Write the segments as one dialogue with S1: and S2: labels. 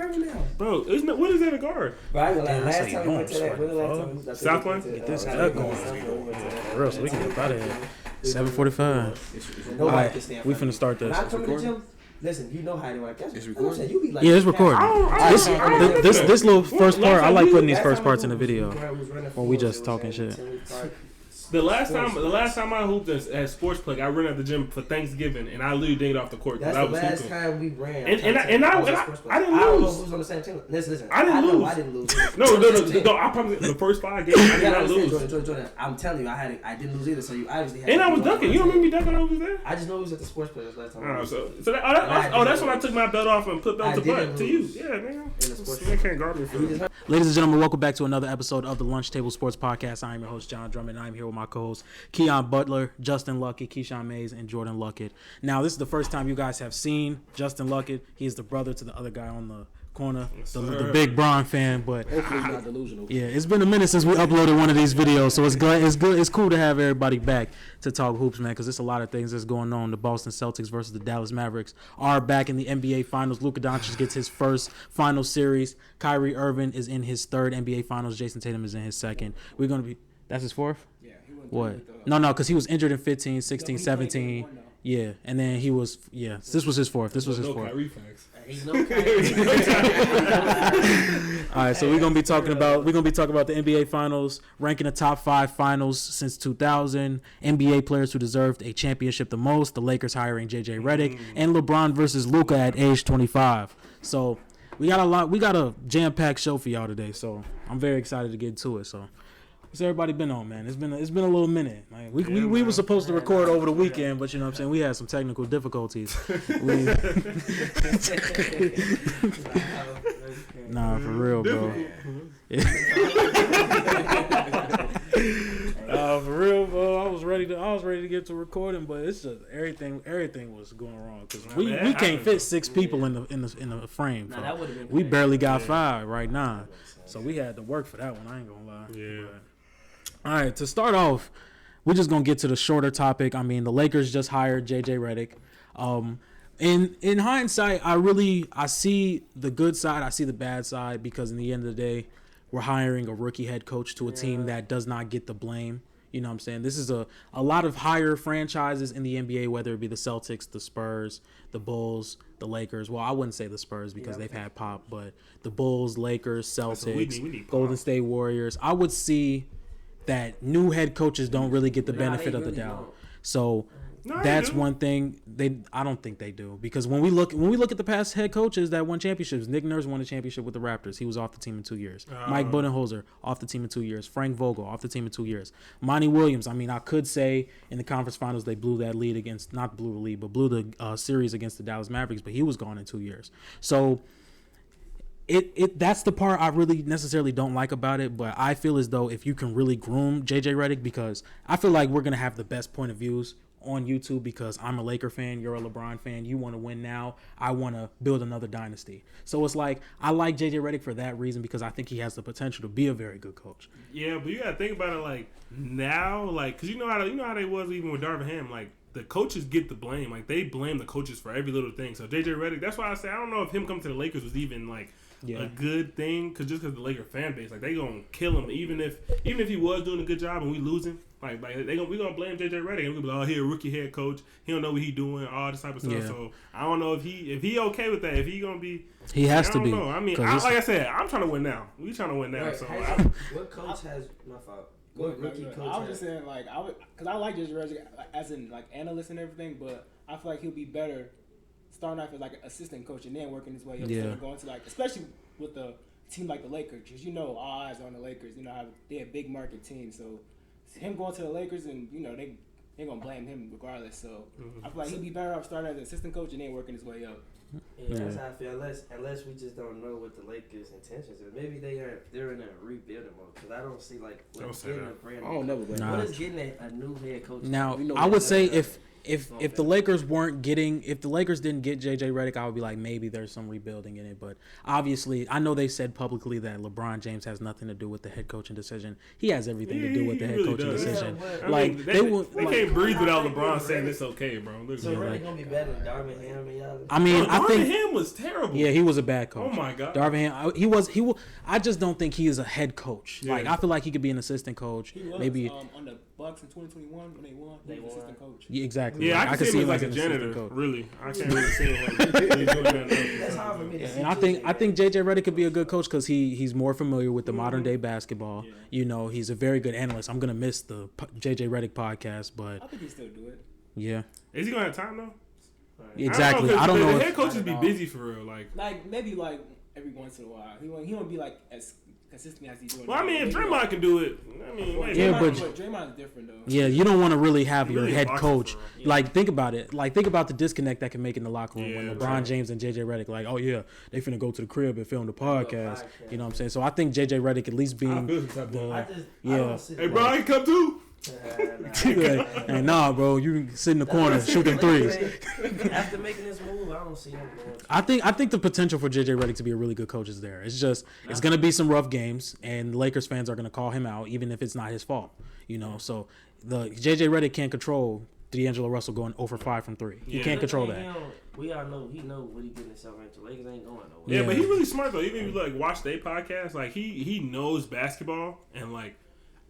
S1: guard now.
S2: Bro, what is that a guard?
S1: Bro, I got last time we went to that. When the last time we went to
S2: Southland?
S3: Get this duck going. For real, so we can get out of here. 7:45. All right, we finna start this.
S1: When I come to the gym, listen, you know how they want to catch.
S4: It's recording.
S1: You be like,
S3: Yeah, it's recording. This little first part, I like putting these first parts in the video when we just talking shit.
S2: The last time I hooped at Sports Play, I ran at the gym for Thanksgiving, and I literally dinged off the court.
S1: That's
S2: I
S1: the
S2: was
S1: last
S2: hooping.
S1: time we ran.
S2: And I didn't
S1: I don't know
S2: lose.
S1: who's on the same team. Listen.
S2: I didn't lose.
S1: I didn't lose.
S2: No. I probably the first 5 games I did not lose.
S1: Jordan, I'm telling you, I didn't lose either. So you obviously had.
S2: And I was dunking. You don't remember me dunking when I was there?
S1: I just know it was at the Sports Play last time.
S2: That's when I took my belt off and put belt to butt to you. Yeah, man. Man can't guard me for it.
S3: Ladies and gentlemen, welcome back to another episode of the Lunch Table Sports Podcast. I am your host, John Drummond, and I'm here with my co-hosts, Keon Butler, Justin Luckett, Keyshawn Mays, and Jordan Luckett. Now, this is the first time you guys have seen Justin Luckett. He is the brother to the other guy on the corner, the big Bron fan. But
S4: hopefully he's not delusional.
S3: Yeah, it's been a minute since we uploaded one of these videos, so it's cool to have everybody back to talk hoops, man, because there's a lot of things that's going on. The Boston Celtics versus the Dallas Mavericks are back in the NBA Finals. Luka Doncic gets his first final series. Kyrie Irving is in his third NBA Finals. Jason Tatum is in his second. That's his fourth?
S4: Yeah, he went
S3: what? No, because he was injured in 15, 16, 17. Yeah, and then he was, this was his fourth. This was his fourth.
S1: Ain't no Kyrie.
S3: All right, so we're gonna be talking about the NBA Finals, ranking the top 5 finals since 2000, NBA players who deserved a championship the most, the Lakers hiring JJ Redick, and LeBron versus Luka at age 25. So we got a jam-packed show for y'all today. So I'm very excited to get to it. So what's everybody been on, man? It's been a little minute. Like we were supposed to record over the weekend, but you know what I'm saying, we had some technical difficulties. Nah, for real, bro. For real, bro. I was ready to get to recording, but it's just everything was going wrong because we can't fit 6 people in the frame.
S1: Nah, that would've been
S3: we
S1: crazy.
S3: barely got 5 right now, so we had to work for that one. I ain't gonna lie.
S2: Yeah.
S3: All right, to start off, we're just gonna get to the shorter topic. I mean, the Lakers just hired JJ Redick. In hindsight, I see the good side, I see the bad side, because in the end of the day, we're hiring a rookie head coach to a team that does not get the blame. You know what I'm saying? This is a lot of higher franchises in the NBA, whether it be the Celtics, the Spurs, the Bulls, the Lakers. Well, I wouldn't say the Spurs because they've had Pop, but the Bulls, Lakers, Celtics,
S2: we need
S3: Golden State Warriors. I would see that new head coaches don't really get the benefit of the doubt. So that's one thing I don't think they do, because when we look at the past head coaches that won championships, Nick Nurse won a championship with the Raptors. He was off the team in 2 years. Mike Budenholzer off the team in 2 years. Frank Vogel off the team in 2 years. Monty Williams. I mean, I could say in the conference finals they blew that lead blew the series against the Dallas Mavericks, but he was gone in 2 years. So that's the part I really necessarily don't like about it, but I feel as though if you can really groom JJ Redick, because I feel like we're gonna have the best point of views on YouTube, because I'm a Laker fan, you're a LeBron fan, you want to win now, I want to build another dynasty. So it's like I like JJ Redick for that reason, because I think he has the potential to be a very good coach.
S2: Yeah, but you gotta think about it like now, like, because you know how they was even with Darvin Ham, like the coaches get the blame, like they blame the coaches for every little thing. So JJ Redick, that's why I say I don't know if him coming to the Lakers was even like a good thing, because the Laker fan base, like they gonna kill him even if he was doing a good job and we losing. Like we gonna blame JJ Redick and we be like, oh, he a rookie head coach, he don't know what he doing, all this type of stuff. Yeah. So I don't know if he okay with that. If he gonna be,
S3: he has to be.
S2: I don't know. I mean, like I said, I'm trying to win now. We trying to win now.
S1: Right.
S2: So
S1: what coach has my fault? What rookie coach?
S4: I was just saying, like, because I like JJ Redick as in like analyst and everything, but I feel like he'll be better starting off as like an assistant coach and then working his way up instead of going to, like, especially with the team like the Lakers, because you know all eyes are on the Lakers. You know how they're a big market team, so him going to the Lakers, and you know they're gonna blame him regardless. So I feel like he'd be better off starting as an assistant coach and then working his way up.
S1: Yeah, that's how I feel. Unless we just don't know what the Lakers' intentions are. Maybe they're in a rebuilding mode, because I don't see like what's getting a brand new.
S4: I don't know,
S1: what is getting a new head coach.
S3: Now I would say if if the Lakers didn't get JJ Redick, I would be like maybe there's some rebuilding in it. But obviously, I know they said publicly that LeBron James has nothing to do with the head coaching decision. He has everything to do with the head
S2: really
S3: coaching
S2: does.
S3: decision.
S1: Yeah,
S3: like
S2: mean,
S3: they
S2: can't breathe without LeBron saying it's okay, bro.
S1: So Redick gonna be better than Darvin Ham and y'all.
S3: I mean, I think
S2: Darvin Ham was terrible.
S3: Yeah, he was a bad coach.
S2: Oh my god,
S3: Darvin Ham. He was. I just don't think he is a head coach.
S2: Yeah.
S3: Like I feel like he could be an assistant coach.
S4: He was
S3: Maybe.
S4: on the Bucks in 2021 when they won. He was assistant coach.
S3: Yeah, exactly.
S2: Yeah,
S3: Like,
S2: I can see him as like a
S3: an assistant
S2: janitor.
S3: coach.
S2: Really, I can't really see him. Like,
S1: That's hard for me to see.
S3: And I think JJ Redick could be a good coach because he's more familiar with the modern day basketball.
S4: Yeah.
S3: You know, he's a very good analyst. I'm gonna miss the JJ Redick podcast, but
S4: I think he still do it.
S3: yeah,
S2: Is he gonna have time though?
S3: exactly. I don't know.
S2: The
S3: If,
S2: head coaches be busy for real.
S4: Like maybe like every once in a while. He won't be like as consistent as he's doing.
S2: Well, I mean, if
S4: Maybe
S2: Draymond can do it, I mean, maybe.
S3: Yeah, but
S4: Draymond is different though.
S3: yeah, you don't want to really have your
S2: Really
S3: head
S2: boxing
S3: coach.
S2: for real.
S3: Like, think about it. Like, think about the disconnect that can make in the locker room when
S2: Yeah,
S3: LeBron
S2: right.
S3: James and JJ Redick, like, oh yeah, they finna go to the crib and film the podcast.
S1: podcast.
S3: You know what I'm saying? So I think JJ Redick at least
S2: I
S3: being
S2: feel some type of-
S1: I
S3: yeah.
S1: don't see
S2: Hey, bro, I can come too.
S3: Hey, nah, bro, you can sit in the corner shooting threes.
S1: After making this move, I don't see him going.
S3: I think the potential for JJ Redick to be a really good coach is there. It's just it's gonna be some rough games, and Lakers fans are gonna call him out, even if it's not his fault. You know, so the JJ Redick can't control D'Angelo Russell going 0 for 5 from 3. He
S2: Yeah.
S3: can't control
S1: He
S3: that.
S1: don't- We all know he know what he getting himself into. Lakers ain't going nowhere.
S2: Yeah,
S3: Yeah.
S2: but he really smart though. Even if you like watch their podcast, like he knows basketball, and like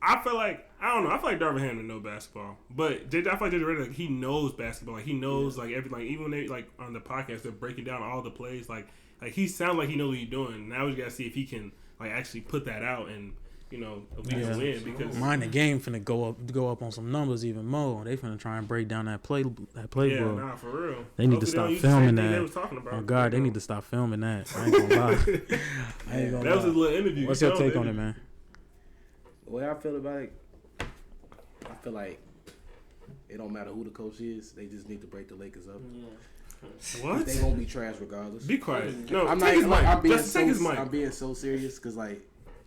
S2: I feel like I don't know. I feel like Darvin Ham didn't know basketball, but I feel like JJ Redick, like, he knows basketball. Like he knows like everything. Like, even when they like on the podcast, they're breaking down all the plays. Like he sounds like he knows what he's doing. Now we gotta see if he can like actually put that out and we can win because
S3: Mind the game finna go up on some numbers even more. They finna try and break down that playbook.
S2: nah, for real.
S3: They need to
S2: Hopefully
S3: stop
S2: don't use the same
S3: filming
S2: thing
S3: that.
S2: They was talking about.
S3: Oh God, they need to stop filming that. I ain't gonna lie. I ain't gonna
S2: That was his
S3: lie.
S2: little interview.
S3: What's
S2: He
S3: your
S2: filmed
S3: take
S2: the
S3: on it,
S2: interview.
S3: man?
S5: The way I feel about it, I feel like it don't matter who the coach is. They just need to break the Lakers up.
S2: What?
S5: They gonna be trash regardless.
S2: Be quiet. No,
S5: I'm
S2: take his mic.
S5: I'm being
S2: Just take his mic.
S5: I'm being so serious because like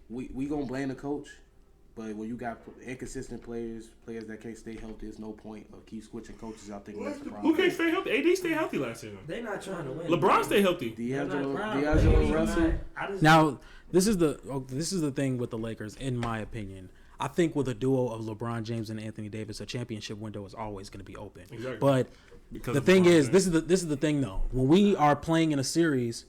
S5: we gonna blame the coach, but when you got inconsistent players that can't stay healthy, there's no point of keep switching coaches. I think that's the problem.
S2: Who can't stay healthy? AD stayed healthy last season.
S1: They not trying to win.
S2: LeBron stayed healthy.
S5: D'Angelo Russell.
S3: Now, this is the thing with the Lakers, in my opinion. I think with a duo of LeBron James and Anthony Davis, a championship window is always going to be open.
S2: Exactly.
S3: But
S2: Because
S3: the
S2: of
S3: thing
S2: LeBron
S3: is,
S2: James.
S3: this is the thing though. When we're playing in a series,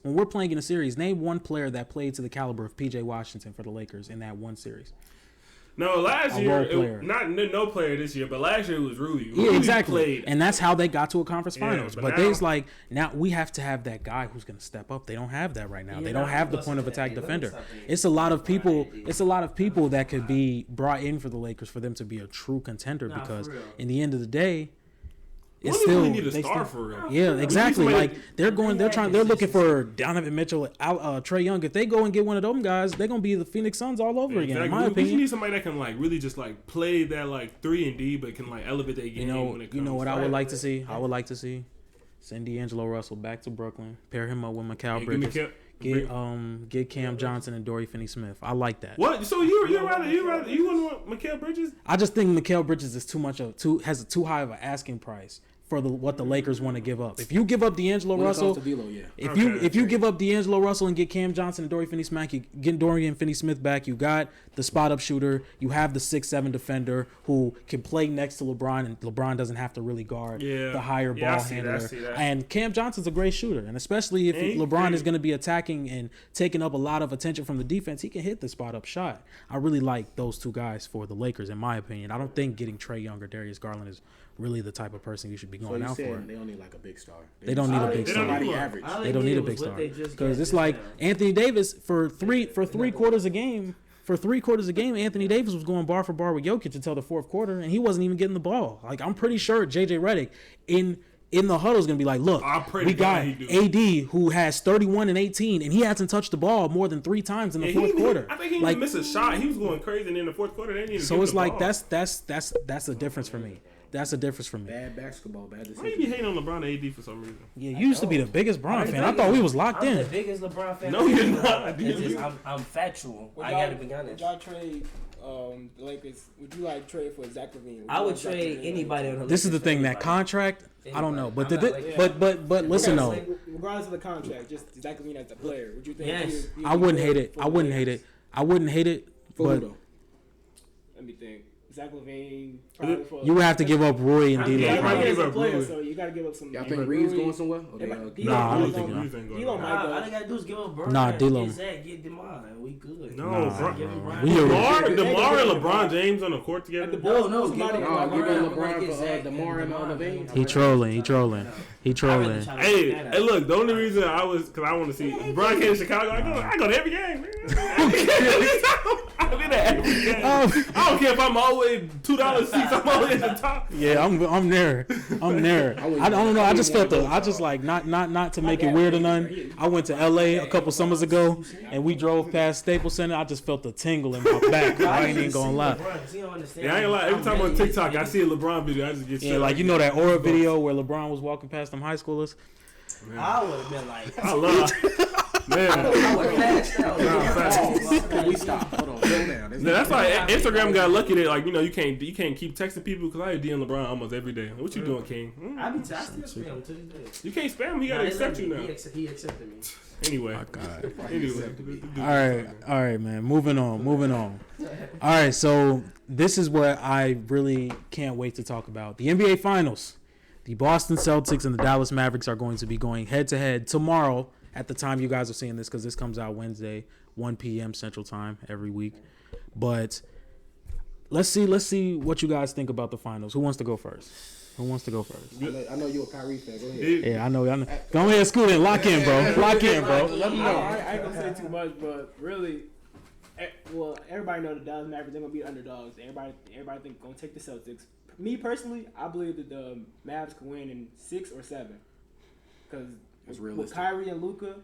S3: name one player that played to the caliber of PJ Washington for the Lakers in that one series.
S2: No, last
S3: A
S2: year,
S3: role player.
S2: no player this year, but last year it was Rudy.
S3: Yeah,
S2: Rudy
S3: exactly.
S2: Played.
S3: And that's how they got to a conference
S2: Yeah,
S3: finals.
S2: but
S3: but
S2: now-
S3: there's like now we have to have that guy who's going to step up. They don't have that right now.
S1: Yeah,
S3: They don't have the
S1: listen
S3: point of
S1: to that.
S3: attack
S1: Hey, let me
S3: defender.
S1: stop you.
S3: It's a lot of people.
S1: Right.
S3: It's a lot of people that could be brought in for the Lakers for them to be a true contender.
S1: Nah,
S3: Because
S1: for real.
S3: in the end of the day,
S2: We
S3: it's
S2: don't even
S3: still
S2: need a
S3: they
S2: star
S3: still-
S2: for real.
S3: Yeah, exactly.
S2: somebody-
S3: Like they're looking for Donovan Mitchell, Trey Young. If they go and get one of them guys, they're gonna be the Phoenix Suns all over again. In my
S2: We just
S3: opinion.
S2: need somebody that can like really just like play that like 3-and-D, but can like elevate their game. when it comes.
S3: You know what I would like to see? I would like to see send D'Angelo Russell back to Brooklyn, pair him up with Mikal
S2: Give me
S3: Bridges, get Cam Johnson and Dorian Finney-Smith. I like that.
S2: What? So you wouldn't want Mikal Bridges?
S3: I just think Mikal Bridges is has too high of an asking price for what the Lakers want to give up. If you give up D'Angelo
S5: When it
S3: Russell,
S5: comes to D'Lo, yeah.
S3: if you give up D'Angelo Russell and get Cam Johnson and Dorian Finney-Smith, you get Dorian Finney-Smith back. You got the spot up shooter. You have the 6'7" defender who can play next to LeBron, and LeBron doesn't have to really guard the higher ball
S2: I see
S3: handler.
S2: that.
S3: And Cam Johnson's a great shooter, and especially if LeBron is going to be attacking and taking up a lot of attention from the defense, he can hit the spot up shot. I really like those two guys for the Lakers, in my opinion. I don't think getting Trey Young or Darius Garland is really the type of person you should be
S5: So
S3: going
S5: you
S3: out for.
S5: saying they don't need like a big star.
S3: They don't need a big
S2: They
S3: star.
S2: don't need
S5: Somebody
S2: one.
S5: average.
S3: They don't need a big star because it's like
S1: Anthony.
S3: Anthony Davis for three quarters a game. For 3 quarters a game, Anthony Davis was going bar for bar with Jokic until the fourth quarter, and he wasn't even getting the ball. Like I'm pretty sure JJ Redick in the huddle is gonna be like, look,
S2: I pray
S3: we
S2: to God
S3: got
S2: he do.
S3: AD who has 31 and 18, and he hasn't touched the ball more than 3 times in the fourth quarter.
S2: I think he
S3: like,
S2: didn't miss a shot. He was going crazy, and in the fourth quarter, they didn't even
S3: so
S2: give
S3: it's
S2: him the
S3: like
S2: ball.
S3: that's a difference for me. That's a difference for me.
S5: Bad basketball, bad
S2: Why you be
S5: decision.
S2: hating on LeBron and AD for some reason?
S3: Yeah, you used to be the biggest Bron fan. I thought we was locked
S1: I'm the
S3: in.
S1: biggest LeBron fan.
S2: No, you're not.
S1: It's just, I'm factual. I gotta be honest.
S4: Y'all trade the Lakers, would you like trade for Zach LaVine?
S1: I would trade anybody on the
S3: This is the
S1: Lakers
S3: thing.
S1: for
S3: That
S1: anybody.
S3: contract, I don't know, but
S1: I'm not like-
S3: but listen though,
S4: Regardless of the contract, just Zach LaVine as a player, would you think?
S1: Yes.
S3: I wouldn't hate it. I wouldn't hate it. I wouldn't hate it,
S5: For who
S3: but
S5: though?
S4: Let me think. Zach LaVine. Probably for,
S3: you would have to give up Rui and
S2: Yeah,
S3: D'Lo.
S2: you might
S4: He's
S2: give
S4: a
S2: up
S4: player,
S2: Rui.
S4: so you gotta give up some.
S5: Y'all think Reed's going somewhere? Or they,
S3: Nah, I don't think
S2: Reeves ain't going
S4: D'Lo
S2: nowhere.
S4: might
S1: All
S4: go.
S1: they gotta do is give up Burner.
S3: Nah, D'Lo.
S1: Get Zach, get DeMar, and we good.
S2: No,
S3: Nah,
S2: bro.
S1: Give him Brian.
S3: We are-
S2: DeMar and LeBron James on the court together.
S4: At the
S1: No, no, give
S4: somebody-
S1: him
S5: No, give
S1: LeBron.
S5: him
S1: We're gonna
S5: LeBron
S1: get
S5: for,
S1: Zach
S5: DeMar and LaVine.
S3: He trolling. He trolling. He trolling.
S2: Hey, look, the only reason I was, because I want to see, LeBron came to Chicago, I go to every game, man. I've been at every game. I don't care if I'm always $2 seats, I'm always at the top.
S3: Yeah, I'm there. I'm there. I don't know. I just felt I just like not to make it weird or none. I went to LA a couple summers ago and we drove past Staples Center. I just felt a tingle in my back. I ain't even gonna lie.
S2: Yeah, I ain't lie. Every time on TikTok, I see a LeBron video, I just get
S3: Yeah, like you know that Aura video where LeBron was walking past them high schoolers.
S1: I would have been like,
S2: I love man.
S1: I would have passed out.
S2: Nah, facts.
S5: Can we stop? Hold on. Slow down.
S2: Yeah, that's why Instagram got lucky that like you can't keep texting people because I DM LeBron almost every day. What you doing, King?
S1: I still spam him to this day.
S2: You can't spam him. He gotta accept you now.
S1: He accepted me.
S2: Anyway,
S3: God.
S2: anyway.
S3: All right, man. Moving on. All right, so this is what I really can't wait to talk about. The NBA Finals. The Boston Celtics and the Dallas Mavericks are going to be going head to head tomorrow at the time you guys are seeing this because this comes out Wednesday, 1 p.m. Central Time every week. But let's see what you guys think about the finals. Who wants to go first? I
S5: know you're a Kyrie fan. Go ahead.
S3: Yeah, I know. Go ahead, Scoot in. Lock in, bro. Lock in, bro.
S5: Let me know.
S4: I ain't gonna say too much, but really, everybody know the Dallas Mavericks are gonna be underdogs. Everybody think gonna take the Celtics. Me personally, I believe that the Mavs can win in 6 or 7. Because with
S5: realistic.
S4: Kyrie and Luka,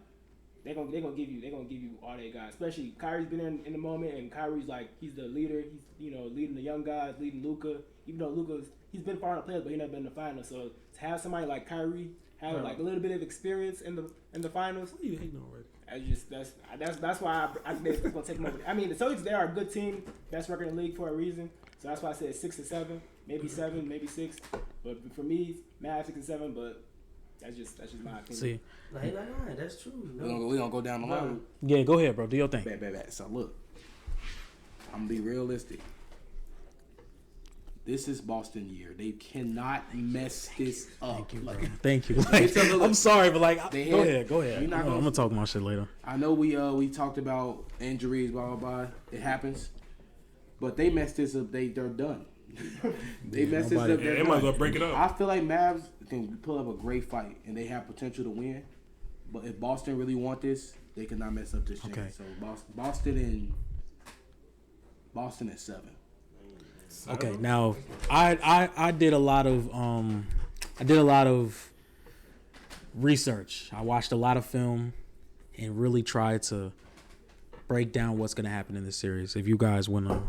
S4: they're gonna give you all they got. Especially Kyrie's been in the moment, and Kyrie's like he's the leader. He's leading the young guys, leading Luka. Even though he's been far in the playoffs, but he never been in the finals. So to have somebody like Kyrie have like a little bit of experience in the finals,
S2: What are you hating already?
S4: that's why I think they're gonna take them over. I mean, the Celtics, they are a good team, best record in the league for a reason. So that's why I said 6 or 7, maybe 7, maybe 6. But for me, Mavs 6 and 7. But that's just my opinion.
S3: See,
S1: Like, that's true.
S5: We gonna go down the line.
S3: yeah, go ahead, bro. Do your thing.
S5: Bad. So look, I'm gonna be realistic. This is Boston year. They cannot mess this up.
S3: Thank you. Like, I'm sorry, but like,
S5: They
S3: go
S5: had-
S3: ahead.
S5: You're not
S3: I'm
S5: gonna-
S3: gonna talk my shit later.
S5: I know we talked about injuries, blah blah blah. It happens, but they messed this up. They're done. They messed this up.
S3: nobody-
S5: they're
S2: They might as
S5: done.
S2: well break it up.
S5: I feel like Mavs can pull up a great fight and they have potential to win. But if Boston really want this, they cannot mess up this chance.
S3: Okay.
S5: So Boston and 7.
S3: Okay, now I did a lot of research. I watched a lot of film and really tried to break down what's going to happen in this series. If you guys want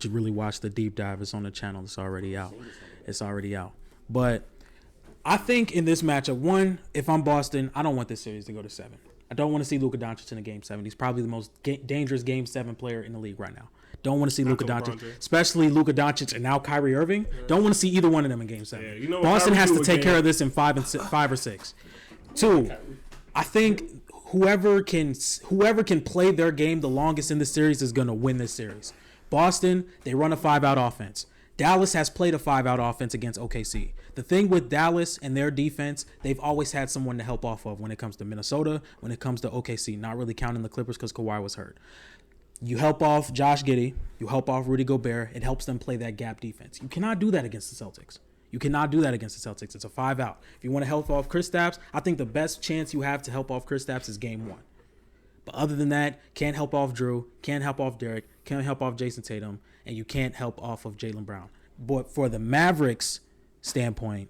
S3: to really watch the deep dive, it's on the channel. It's already out. But I think in this matchup, one, if I'm Boston, I don't want this series to go to 7. I don't want to see Luka Doncic in a Game 7. He's probably the most dangerous Game 7 player in the league right now. Don't want to see Luka
S2: LeBron
S3: Doncic,
S2: James.
S3: especially Luka Doncic and now Kyrie Irving. Don't want to see either one of them in Game 7.
S2: Yeah, you know what
S3: Boston
S2: Kyrie
S3: has
S2: do
S3: to
S2: with
S3: take
S2: game-
S3: care of this in 5 or 6. 2, I think whoever can play their game the longest in this series is going to win this series. Boston, they run a 5-out offense. Dallas has played a 5-out offense against OKC. The thing with Dallas and their defense, they've always had someone to help off of when it comes to Minnesota, when it comes to OKC, not really counting the Clippers because Kawhi was hurt. You help off Josh Giddey, you help off Rudy Gobert, it helps them play that gap defense. You cannot do that against the Celtics. It's a 5-out. If you want to help off Kristaps, I think the best chance you have to help off Kristaps is Game 1. But other than that, can't help off Drew, can't help off Derek, can't help off Jason Tatum, and you can't help off of Jaylen Brown. But for the Mavericks standpoint,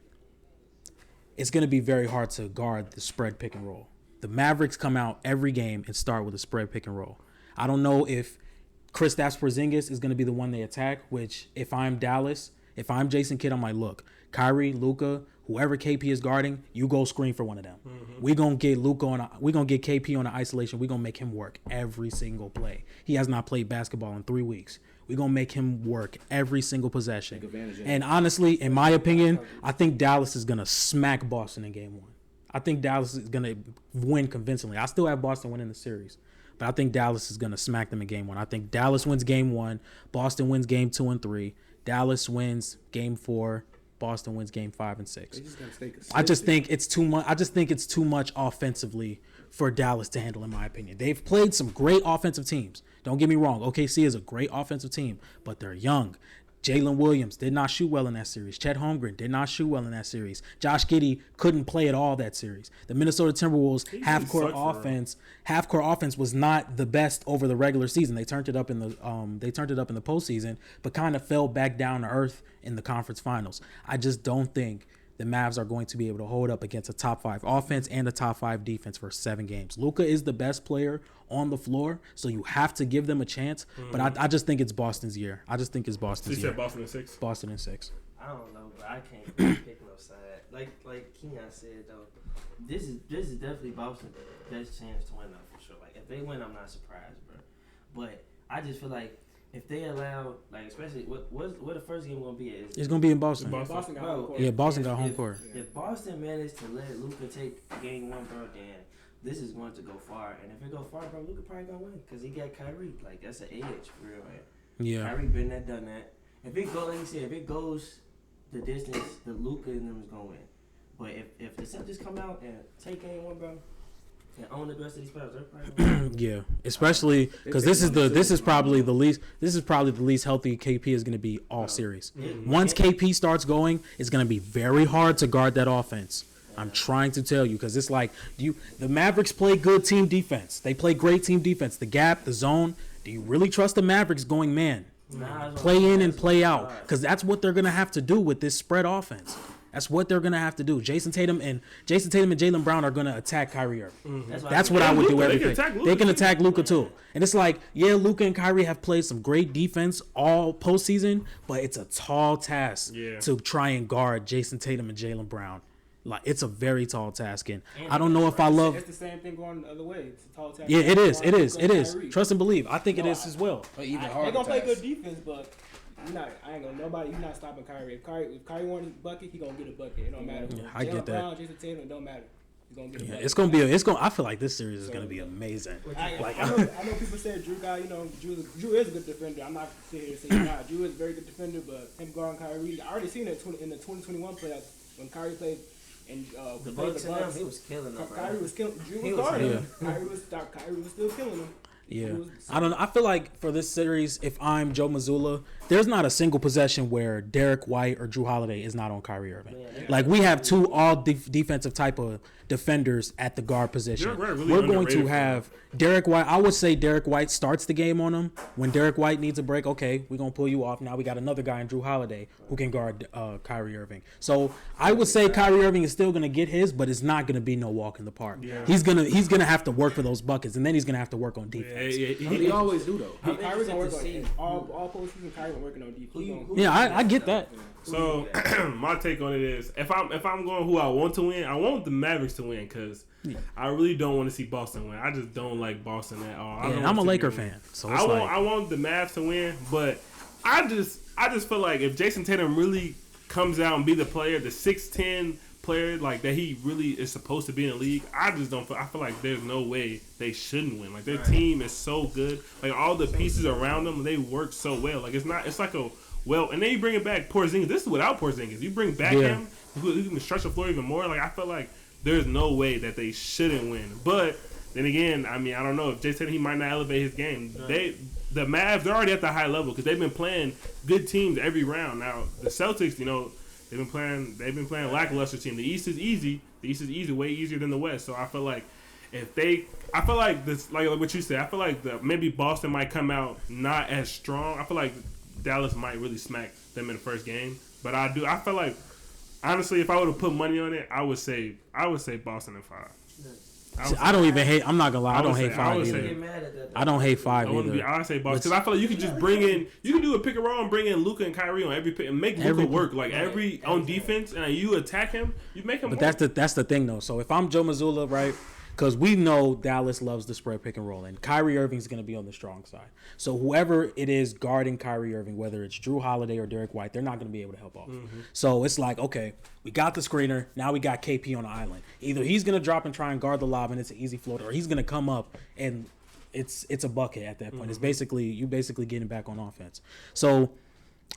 S3: it's going to be very hard to guard the spread pick and roll. The Mavericks come out every game and start with a spread pick and roll. I don't know if Kristaps Porzingis is going to be the one they attack, which if I'm Dallas, If I'm Jason Kidd, I'm like, look, Kyrie, Luka, whoever KP is guarding, you go screen for one of them. We gonna get we gonna get KP on the isolation. We gonna make him work every single play. He has not played basketball in 3 weeks. We gonna make him work every single possession. And honestly, in my opinion, I think Dallas is gonna smack Boston in game 1. I think Dallas is gonna win convincingly. I still have Boston winning the series, but I think Dallas is gonna smack them in game 1. I think Dallas wins game 1, Boston wins game 2 and 3, Dallas wins game 4, Boston wins game 5 and 6. I just think it's too much. I just think it's too much offensively for Dallas to handle, in my opinion. They've played some great offensive teams. Don't get me wrong. OKC is a great offensive team, but they're young. Jalen Williams did not shoot well in that series. Chet Holmgren did not shoot well in that series. Josh Giddey couldn't play at all that series. The Minnesota Timberwolves half-court offense was not the best over the regular season. They turned it up in the postseason, but kind of fell back down to earth in the conference finals. I just don't think the Mavs are going to be able to hold up against a top 5 offense and a top 5 defense for 7 games. Luka is the best player on the floor, so you have to give them a chance. But I just think it's Boston's year. I just think it's Boston's year.
S2: You said Boston in 6?
S3: Boston in 6.
S1: I don't know, but I can't pick no side. Like Keon said though, this is definitely Boston's best chance to win though, for sure. Like if they win, I'm not surprised, bro. But I just feel like if they allow, like, especially what the first game gonna be is
S3: It's gonna be in Boston.
S4: Boston got home court.
S3: Yeah, Boston got home court.
S1: If Boston managed to let Luka take game 1, bro, then this is going to go far. And if it go far, bro, Luka probably gonna win because he got Kyrie. Like that's an edge for real, man.
S3: Yeah.
S1: Kyrie been there, done that. If it go, like you said, if it goes the distance, the Luka and them is gonna win. But if the Celtics come out and take game 1, bro, and own the rest of these playoffs, they're probably gonna win.
S3: Yeah, especially because this is probably the least healthy KP is going to be all series. Once KP starts going, it's going to be very hard to guard that offense. I'm trying to tell you because it's like the Mavericks play good team defense. They play great team defense. The gap, the zone. Do you really trust the Mavericks going man? Play in and play out because that's what they're going to have to do with this spread offense. That's what they're gonna have to do. Jason Tatum and Jaylen Brown are gonna attack Kyrie Irving. That's what I would do. Everything they can attack Luka too. And it's like, yeah, Luka and Kyrie have played some great defense all postseason, but it's a tall task to try and guard Jason Tatum and Jaylen Brown. Like it's a very tall task, and I don't know if I love.
S4: It's the same thing going the other way. It's a tall task.
S3: Yeah, it is. Trust and believe. I think it is as well.
S4: They're gonna play good defense, but. You're not stopping Kyrie. If Kyrie wants a bucket, he gonna get a bucket. It don't matter.
S3: Yeah, I get that.
S4: Brown, Jason Tatum, it don't matter. He's gonna get a bucket.
S3: I feel like this series is gonna be amazing.
S4: I know people said Drew Drew is a good defender. I'm not sitting here saying not. Drew is a very good defender, but him guarding Kyrie, I already seen it in the 2021 playoffs when Kyrie played. And
S1: the Bucks, he was killing them.
S4: Kyrie was killing. Drew was guarding him. Kyrie was still killing him.
S3: Yeah, I don't know. I feel like for this series, if I'm Joe Mazzulla, there's not a single possession where Derek White or Drew Holiday is not on Kyrie Irving. Like we have two all defensive type of defenders at the guard position. We're going to have Derek White. I would say Derek White starts the game on him. When Derek White needs a break, okay, we're going to pull you off. Now we got another guy in Drew Holiday who can guard Kyrie Irving. So I would say Kyrie Irving is still going to get his, but it's not going to be no walk in the park. Yeah. He's gonna have to work for those buckets, and then he's going to have to work on defense.
S5: He always do, though.
S4: Kyrie's going to work on all postseason. Kyrie's working on defense.
S3: Yeah, I get that.
S2: So my take on it is, if I'm going who I want to win, I want the Mavericks to win because I really don't want to see Boston win. I just don't like Boston at all.
S3: I'm a Laker fan, so
S2: I want the Mavs to win, but I just feel like if Jason Tatum really comes out and be the player, the 6'10" player like that he really is supposed to be in the league, I feel like there's no way they shouldn't win. Like their team is so good, like all the pieces around them, they work so well. Like it's like a and then you bring it back Porzingis. This is without Porzingis. You bring back him, you can stretch the floor even more. Like I feel like there's no way that they shouldn't win. But then again, I mean, I don't know if Jason he might not elevate his game. The Mavs, they're already at the high level because they've been playing good teams every round. Now the Celtics, they've been playing lackluster team. The East is easy. The East is easy, way easier than the West. So I feel like I feel like this, like what you said. I feel like maybe Boston might come out not as strong. I feel like Dallas might really smack them in the first game. But I feel like honestly, if I would have put money on it, I would say Boston in 5.
S3: I don't even hate. I'm not gonna lie. I don't hate
S2: I
S3: 5
S2: would
S3: either.
S2: say-
S1: Get mad at that.
S3: I don't hate 5
S2: I
S3: either.
S2: I say Boston because I feel like you could just bring in. You can do a pick and roll and bring in Luka and Kyrie on every pick and make Luka work like every on defense and you attack him. You make him.
S3: But
S2: work.
S3: that's the thing though. So if I'm Joe Mazzulla, right? Because we know Dallas loves the spread pick and roll, and Kyrie Irving's going to be on the strong side. So whoever it is guarding Kyrie Irving, whether it's Drew Holiday or Derek White, they're not going to be able to help off. So it's like, okay, we got the screener. Now we got KP on the island. Either he's going to drop and try and guard the lob, and it's an easy floater, or he's going to come up and it's a bucket at that point. It's basically getting back on offense. So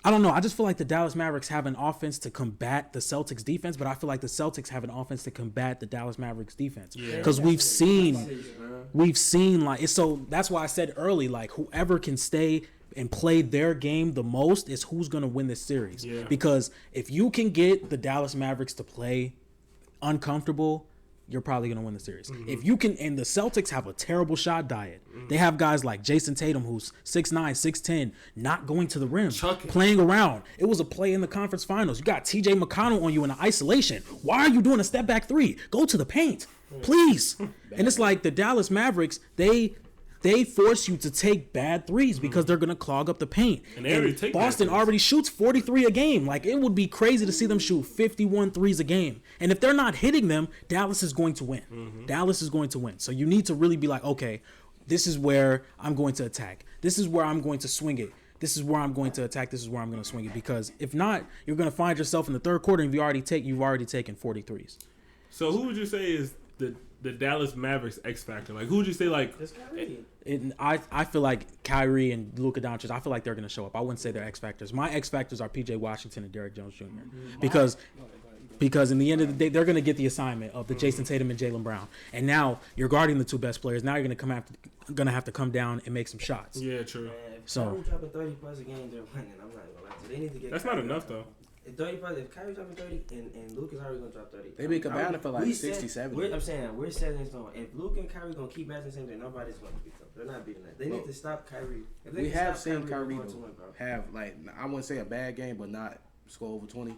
S3: I don't know. I just feel like the Dallas Mavericks have an offense to combat the Celtics defense, but I feel like the Celtics have an offense to combat the Dallas Mavericks defense. Because we've seen like it's so that's why I said early, like whoever can stay and play their game the most is who's going to win this series.
S2: Yeah.
S3: Because if you can get the Dallas Mavericks to play uncomfortable, you're probably going to win the series. If you can, and the Celtics have a terrible shot diet. They have guys like Jason Tatum, who's 6'9", 6'10", not going to the rim, playing around. It was a play in the conference finals. You got TJ McConnell on you in isolation. Why are you doing a step back 3? Go to the paint, please. And it's like the Dallas Mavericks, they force you to take bad threes because they're going to clog up the paint. And Boston already shoots 43 a game. Like, it would be crazy to see them shoot 51 threes a game. And if they're not hitting them, Dallas is going to win. Dallas is going to win. So you need to really be like, okay, this is where I'm going to attack. This is where I'm going to swing it. This is where I'm going to attack. This is where I'm going to swing it. Because if not, you're going to find yourself in the third quarter and you've already taken 40 threes.
S2: So who would you say is the Dallas Mavericks X factor? Like, who would you say like?
S3: I feel like Kyrie and Luka Doncic, I feel like they're going to show up. I wouldn't say they're X factors. My X factors are PJ Washington and Derrick Jones Jr. Because in the end of the day, they're going to get the assignment of the Jason Tatum and Jaylen Brown. And now you're guarding the two best players. Now you're going to have to come down and make some shots.
S2: Yeah, true.
S1: Man, if
S3: So
S1: Kyrie dropping 30 plus a game, they're winning. I'm not gonna lie. So they need to get.
S2: That's
S1: Kyrie
S2: not enough though.
S1: If 30 plus, if Kyrie dropping 30 and Luke is already gonna drop 30,
S5: They been combining for like 60, 70.
S1: I'm saying we're setting in stone. If Luke and Kyrie gonna keep matching the same thing, nobody's gonna beat them. They're not beating that. They need to stop Kyrie. If they
S5: We
S1: can
S5: have
S1: stop
S5: seen Kyrie
S1: they're going to win, bro.
S5: have, like, I wouldn't say a bad game, but not score over 20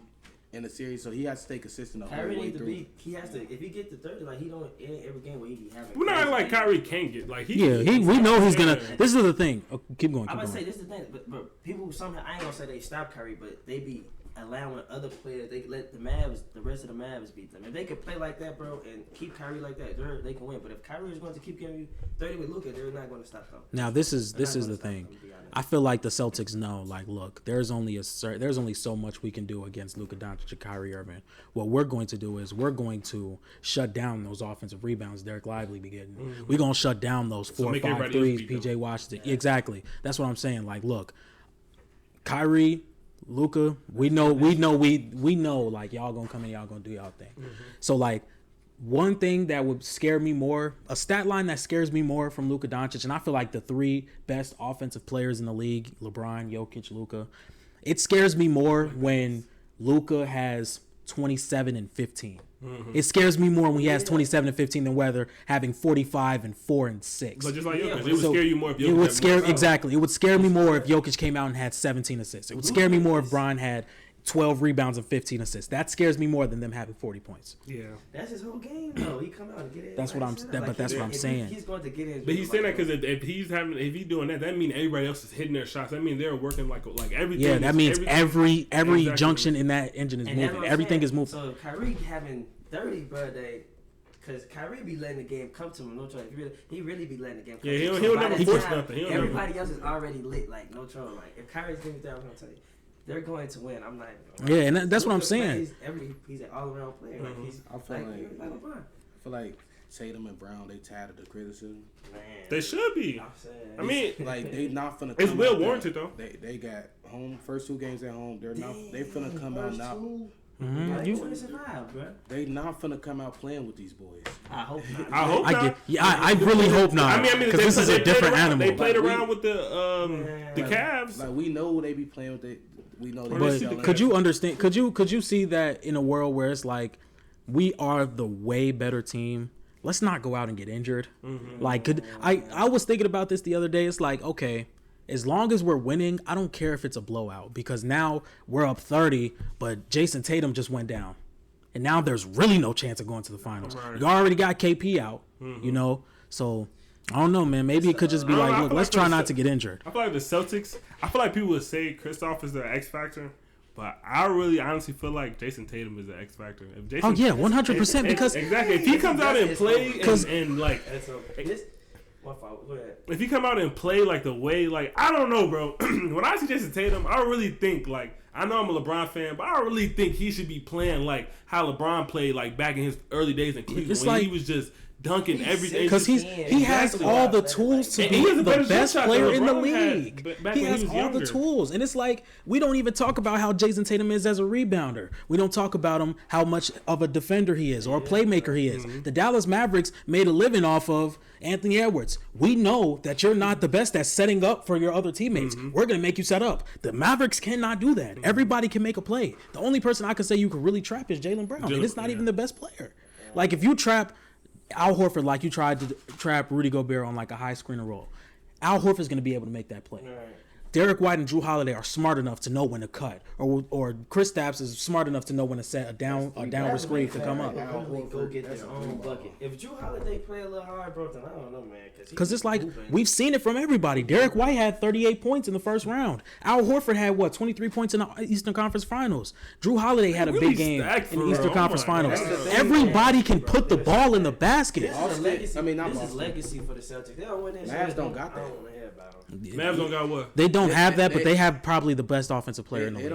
S5: in the series. So he has to stay consistent the whole
S1: Kyrie
S5: way
S1: needs to
S5: through.
S1: be. He has to. If he get to 30, like he don't in every game where he be having.
S2: We're not acting like Kyrie can't get like he.
S3: we know he's going to. This is the thing. Oh, keep going.
S1: I'm gonna say this is the thing, but people somehow I ain't gonna say they stop Kyrie, but they be allowing other players. They let the rest of the Mavs beat them. If they could play like that, bro, and keep Kyrie like that, they can win. But if Kyrie is going to keep giving you 30 with Luka, they're not going to stop them.
S3: Now this is the thing. I feel like the Celtics know, like, look, there's only so much we can do against Luka Doncic and Kyrie Irving. What we're going to do is we're going to shut down those offensive rebounds Derek Lively be getting. We're gonna shut down those 4 or 5 threes. PJ Washington, exactly. That's what I'm saying. Like, look, Kyrie, Luka, we know, like, y'all gonna come in, y'all gonna do y'all thing. So, like, one thing that would scare me more, a stat line that scares me more from Luka Doncic, and I feel like the 3 best offensive players in the league, LeBron, Jokic, Luka, it scares me more when Luka has 27 and 15. It scares me more when he has 27 and 15 than whether having 45 and 4 and 6.
S2: But just like Jokic, it would scare you more if Jokic
S3: it would scare exactly. It would scare me more if Jokic came out and had 17 assists. It would scare me more if Bron had 12 rebounds and 15 assists. That scares me more than them having 40 points.
S2: Yeah,
S1: that's his whole game though. He come out and get it.
S3: That's what I'm. But that's what I'm saying.
S1: He's going to get in.
S2: But he's saying that because if he's doing that, that means everybody else is hitting their shots. That means they're working like everything.
S3: Yeah, that means every exactly. Junction in that engine is moving. Everything is moving.
S1: So Kyrie having 30, bro, because Kyrie be letting the game come to him, no choice. He really be letting the game come to him.
S2: He'll never force nothing.
S1: Everybody else is already lit, like, no trouble. Like, if Kyrie's giving that, I'm going to tell you, they're going to win. I'm not even going to.
S3: Yeah, and that's what I'm saying.
S1: He's an all-around player. Like, he's
S5: I feel like Tatum and Brown, they tired of the criticism.
S1: Man,
S2: they should be. I mean,
S5: like, they not finna.
S2: It's well warranted though.
S5: They got home first 2 games at home. They're not. They finna come out now.
S1: You want to survive, bro.
S5: They not finna come out playing with these boys.
S1: I hope not.
S2: I hope not.
S3: I really hope not.
S2: I mean,
S3: because this is a different animal.
S2: They played around with the Cavs.
S5: Like, we know they be playing with it. We know they.
S3: But could you understand? Could you see that in a world where it's like we are the way better team? Let's not go out and get injured. Like, I was thinking about this the other day. It's like, okay, as long as we're winning, I don't care if it's a blowout because now we're up 30, but Jason Tatum just went down. and now there's really no chance of going to the finals.
S2: Right.
S3: You already got KP out, you know, so I don't know, man. Maybe it could just be like, look, let's try not to get injured.
S2: I feel like the Celtics. I feel like people would say Kristaps is the X factor. But I really honestly feel like Jason Tatum is the X factor. If Jason,
S3: 100%. Because
S2: exactly, if he comes out and play and like, if he come out and play like the way, like I don't know, bro. When I see Jason Tatum, I really think like I know I'm a LeBron fan, but I really think he should be playing like how LeBron played like back in his early days in Cleveland when
S3: like,
S2: he was just dunking everything.
S3: Because he has all the tools to be the best player in the league. He has all the tools. And it's like, we don't even talk about how Jason Tatum is as a rebounder. We don't talk about him, how much of a defender he is or a playmaker he is. The Dallas Mavericks made a living off of Anthony Edwards. We know that you're not the best at setting up for your other teammates. We're going to make you set up. The Mavericks cannot do that. Everybody can make a play. The only person I can say you can really trap is Jaylen Brown. And it's not even the best player. Like, if you trap Al Horford like you tried to trap Rudy Gobert on like a high screen and roll, Al Horford's going to be able to make that play. Right. Derek White and Drew Holiday are smart enough to know when to cut, or Kristaps is smart enough to know when to set a downward screen to come up.
S1: Go get their own bucket. If Drew Holiday play a little hard, bro, then I don't know, man.
S3: Because it's like we've seen it from everybody. Derek White had 38 points in the first round. Al Horford had 23 points in the Eastern Conference Finals. Drew Holiday had a big game in the Eastern Conference Finals. Everybody can put the ball in the basket.
S1: This is legacy for the Celtics. They don't win this.
S5: Mavs don't got that.
S2: Mavs don't got what?
S3: They don't have that, but they have probably the best offensive player in the league.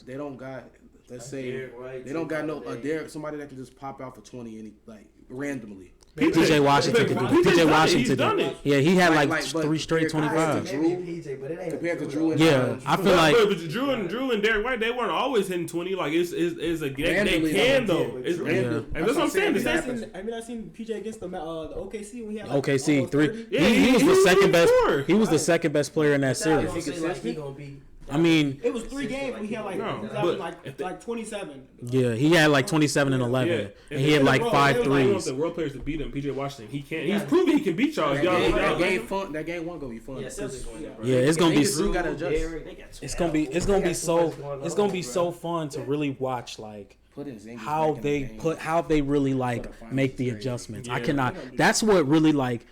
S5: They don't got. Let's say they don't got no Derek, somebody that can just pop out for 20 and like randomly.
S3: PJ Washington could do it. PJ Washington did it. Yeah, he had like 3 straight 25.
S5: Compared to Drew and
S3: I feel like
S2: but Drew and Derek White, they weren't always hitting 20. Like it's a game they can though. It's random. And that's what I'm saying.
S4: I seen PJ against the OKC when he had
S3: OKC 3. He was the second best. He was the second best player in that series. I mean,
S4: it was 3 games when he had like 27.
S3: Yeah, he had like 27 and 11, and he had like 5 threes.
S2: I want the world players to beat him. PJ Washington, he can't. He's proven he can beat y'all.
S5: That game one gonna be fun.
S3: Yeah, it's gonna be. It's gonna be so fun to really watch like how they really like make the adjustments. I cannot. That's what really like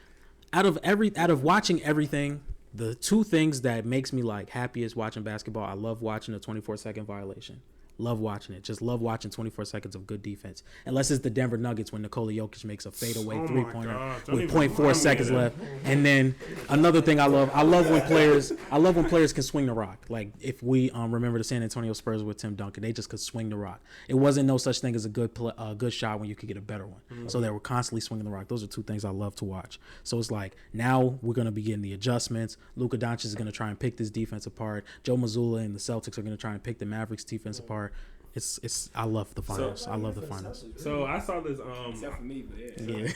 S3: out of watching everything. The 2 things that makes me like happiest watching basketball, I love watching a 24-second violation. Love watching it. Just love watching 24 seconds of good defense. Unless it's the Denver Nuggets when Nikola Jokic makes a fadeaway 3-pointer with 0.4 seconds left. And then another thing I love when players can swing the rock. Like if we remember the San Antonio Spurs with Tim Duncan, they just could swing the rock. It wasn't no such thing as a good shot when you could get a better one. Mm-hmm. So they were constantly swinging the rock. Those are 2 things I love to watch. So it's like now we're going to be getting the adjustments. Luka Doncic is going to try and pick this defense apart. Joe Mazzulla and the Celtics are going to try and pick the Mavericks defense apart. It's I love the finals. I love the finals.
S2: So I saw this.
S4: Except for me, but yeah.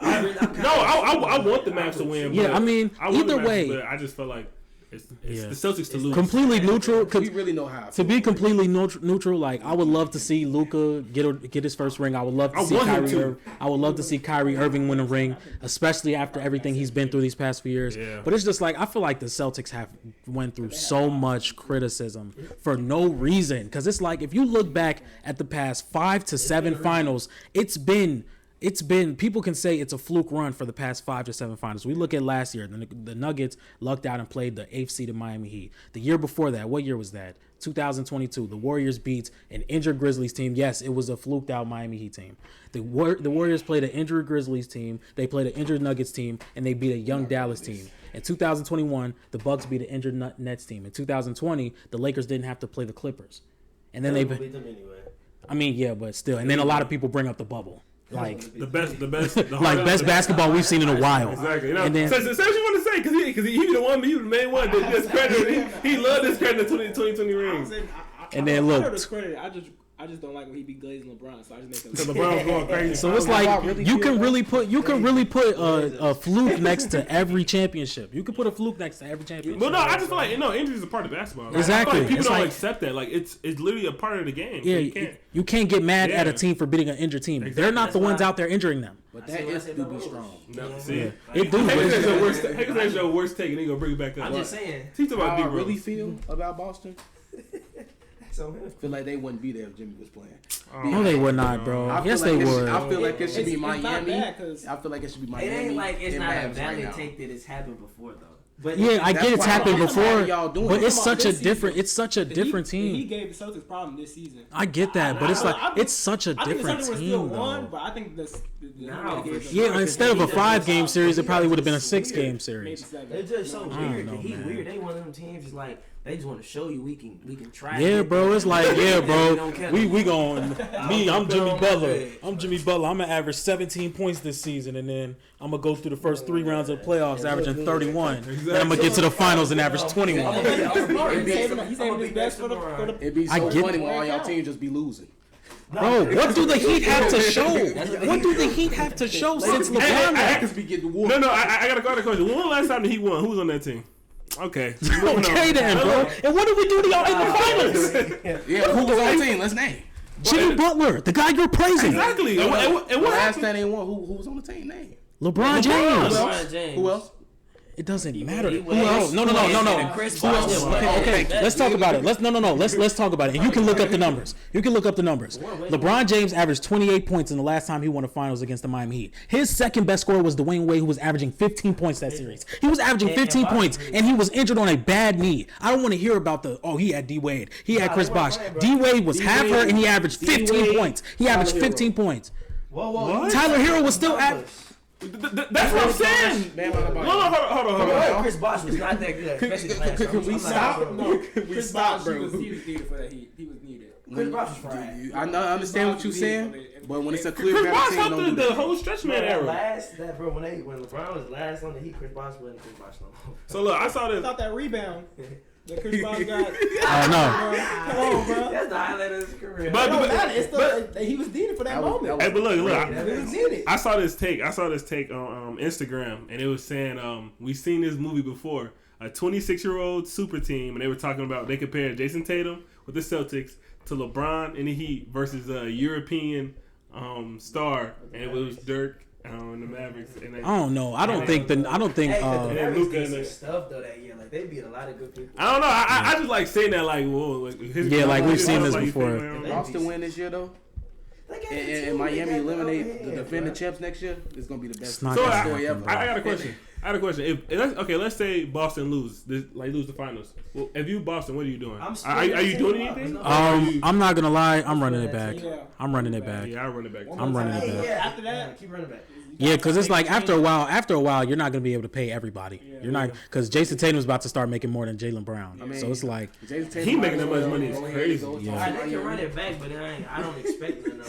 S2: I want the Mavs to win.
S3: Yeah, I mean, either way.
S2: But I just felt like it's the Celtics to lose.
S3: Completely neutral.
S5: We really know how.
S3: To be completely neutral, like I would love to see Luka get his first ring. I would love to see Kyrie. I would love to see Kyrie Irving win a ring, especially after everything he's been through these past few years. Yeah. But it's just like I feel like the Celtics have went through so much criticism for no reason. Because it's like if you look back at the past 5 to 7 finals, it's been people can say it's a fluke run for the past 5 to 7 finals. We look at last year, the Nuggets lucked out and played the 8th seeded Miami Heat. The year before that, what year was that? 2022. The Warriors beat an injured Grizzlies team. Yes, it was a fluked out Miami Heat team. The Warriors played an injured Grizzlies team. They played an injured Nuggets team, and they beat a young Dallas team. In 2021, the Bucks beat an injured Nets team. In 2020, the Lakers didn't have to play the Clippers, and then they beat them anyway. I mean, yeah, but still. And then a lot of people bring up the bubble. Like
S2: the best,
S3: like best basketball we've seen in a while.
S2: Exactly. You know, and then, say what you want to say because he the one, he the main one. He loved this credit the 2020 rings.
S3: And then look,
S4: I just don't like when he be glazing LeBron, so I just make
S2: him. So LeBron's going crazy.
S3: So it's like you can really put a fluke next to every championship. You can put a fluke next to every championship.
S2: But no, I just feel like injuries is a part of basketball. Right?
S3: Exactly.
S2: Like people don't accept that. Like it's literally a part of the game.
S3: Yeah, you can't get mad at a team for beating an injured team. Exactly. They're not the ones out there injuring them.
S5: But that is do be strong.
S2: No, see,
S3: it do.
S2: That's your worst take, and they gonna bring it back up.
S1: I'm just saying.
S5: How I really feel about Boston.
S1: So him.
S5: I feel like they wouldn't be there if Jimmy was playing.
S3: No, they would not, bro. Yes, they would.
S5: I feel like it should be
S4: It's not
S5: Miami.
S4: bad 'cause
S5: I feel like it should be
S1: It
S5: Miami.
S1: ain't like it's
S5: and
S1: not a
S5: Mavs right
S1: valid
S5: now.
S1: take that it's happened before though. But
S3: Yeah, I
S5: That's
S3: get it's
S5: why
S3: happened
S5: I'm
S3: before,
S5: mad at y'all doing
S3: but
S5: it.
S3: it's
S4: Come on,
S3: such a
S4: this season.
S3: different. It's such a different
S4: He
S3: team.
S4: gave the Celtics problem this season.
S3: I get that, but it's like it's such a
S4: I think the
S3: different
S4: Celtics would still
S3: team,
S4: won,
S3: though.
S4: but I think the
S1: Nah, for sure.
S3: Yeah, instead of a 5-game series, it probably would have been a 6-game
S4: maybe
S3: series.
S4: 7.
S1: It's just so
S3: I don't
S1: weird.
S3: know,
S1: The Heat
S3: man.
S1: weird. They one of them teams is like they just want to show you we can try.
S3: Yeah, bro. It's like, yeah, bro. We going. Me, I'm Jimmy
S1: on my
S3: Butler.
S1: bed.
S3: I'm Jimmy Butler. I'm gonna average 17 points this season, and then I'm gonna go through the first 3 rounds of the playoffs, averaging 31. Then I'm gonna get to the finals and average 21.
S4: He's saving his best for the.
S5: It'd be
S3: I
S5: so
S3: get
S5: funny
S3: it.
S5: when all y'all teams just be losing.
S3: Bro, what do the Heat have to show? What do the Heat have to show since LeBron left?
S5: Lakers be getting whooped.
S2: No, I got a question. When was the last time the Heat won? Who was on that team? Okay.
S3: Okay then, bro. And what did we do to y'all in the finals?
S5: Yeah, who was on the team? Let's name.
S3: Jimmy Butler, the guy you're praising.
S2: Exactly. And what
S5: Last
S2: happened?
S5: time they won, who was on the team? Name.
S3: LeBron James.
S1: LeBron James.
S5: Who else?
S3: It doesn't matter.
S1: he
S3: Who
S1: was-
S3: else? No.
S1: And Chris
S3: Who else?
S1: Bosh.
S3: Okay. Let's talk about it. Let's talk about it. And you can look up the numbers. LeBron James averaged 28 points in the last time he won the finals against the Miami Heat. His second best scorer was Dwayne Wade, who was averaging 15 points that series. He was averaging 15 points, and he was injured on a bad knee. I don't want to hear about he had D Wade. He had Chris Bosh. D Wade was half hurt, and he averaged 15 points. He averaged 15 points.
S1: Whoa.
S3: Tyler Hero was still at.
S2: That's what I'm saying.
S5: Man,
S2: Hold on.
S1: Chris Bosh was not that good. especially last year.
S5: Can we
S1: I'm
S5: stop?
S1: like,
S5: No,
S4: Chris Bosh, he was needed for that Heat. He was needed.
S1: Chris Bosh was fried.
S5: I understand what you're saying, but when it's a clear
S2: Chris
S5: better
S2: Bosh
S5: team, don't
S2: helped
S5: do
S2: the
S5: that.
S2: whole stretch man
S1: That
S2: era.
S1: last, bro, when LeBron was last on the Heat, Chris Bosh wasn't Chris Bosh no more.
S2: So look, I saw
S4: I
S2: this.
S4: thought that rebound that Chris Bosh got.
S3: Oh no.
S4: Come on, bro.
S1: That's the highlight of his career.
S2: But-
S4: It don't matter. It's still, he was needed for that moment.
S2: Hey, but look,
S4: He was needed.
S2: I saw this take on Instagram, and it was saying we seen this movie before. A 26-year-old super team, and they were talking about they compared Jason Tatum with the Celtics to LeBron in the Heat versus a European star, and it was Dirk and the Mavericks. And
S3: I don't know. I don't think.
S1: Hey,
S2: and
S1: Mavericks
S2: Luka
S1: did
S2: in
S1: some
S2: there.
S1: stuff though that year. Like they beat a lot of good people.
S2: I don't know. I just like saying that like whoa. Like,
S3: Yeah, like, we've seen this before.
S5: Boston win this year though, and Miami eliminate the defending champs next year. It's gonna be the best
S3: It's not
S2: So
S3: gonna
S5: story
S3: happen,
S5: ever.
S3: bro.
S2: I got a question. Let's say Boston lose the finals. Well, if you Boston, what are you doing? Are you doing anything?
S3: I'm not gonna lie. I'm running it back.
S4: Yeah.
S3: I'm running it back.
S2: Yeah, I run it back.
S3: I'm running it back.
S1: Yeah, after that, keep running back.
S3: Yeah, because it's like after a while, you're not gonna be able to pay everybody. You're not because Jason Tatum's about to start making more than Jaylen Brown. So it's like
S5: Jason Tatum
S2: He making that much
S5: might
S2: money.
S5: as
S2: It's
S5: well
S2: crazy.
S5: go to
S3: Yeah.
S1: Alright, they can
S5: Miami.
S1: run it back, but I don't expect them.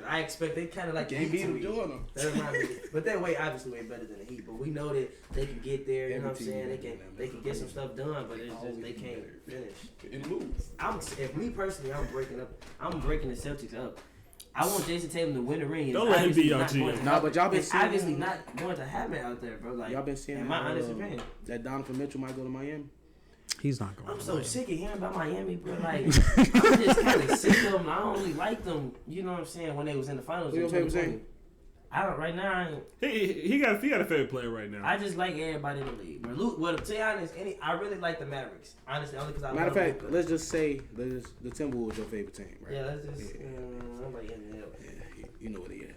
S1: I expect they kind of like the
S5: Can't
S1: Heat
S5: beat
S1: to
S5: him
S1: me.
S5: doing them.
S1: That's my opinion. But they're obviously way better than the Heat. But we know that they can get there. You know what I'm saying? They can get some stuff done, but it's just they can't finish.
S5: And lose.
S1: If me personally, I'm breaking the Celtics up. I want Jason Tatum to win the ring.
S2: Don't let him be your GM.
S5: Nah, but y'all been
S1: It's
S5: seeing
S1: obviously not going to happen out there, bro. Like
S5: y'all been seeing
S1: in my honest opinion.
S5: that Donovan Mitchell might go to Miami.
S3: he's not going.
S1: I'm so sick of hearing about Miami, bro. Like, I'm just kind of sick of them. I only like them, you know what I'm saying, when they was in the finals
S5: Who
S1: in
S5: your favorite
S1: 2020. I don't, right now, I ain't.
S2: He got a favorite player right now.
S1: I just like everybody in the league. Bro. Well, to be honest, I really like the Mavericks. Honestly, only because I
S5: Matter of
S1: love
S5: fact,
S1: Luka.
S5: let's just say the Timberwolves your favorite team, right?
S1: Yeah, let's just.
S5: Yeah.
S1: I like Anthony Edwards.
S5: Yeah, you know what he is.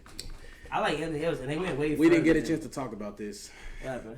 S1: I like Anthony Edwards, and they went way.
S5: We didn't get a
S1: further
S5: chance to talk about this.
S1: than- What happened?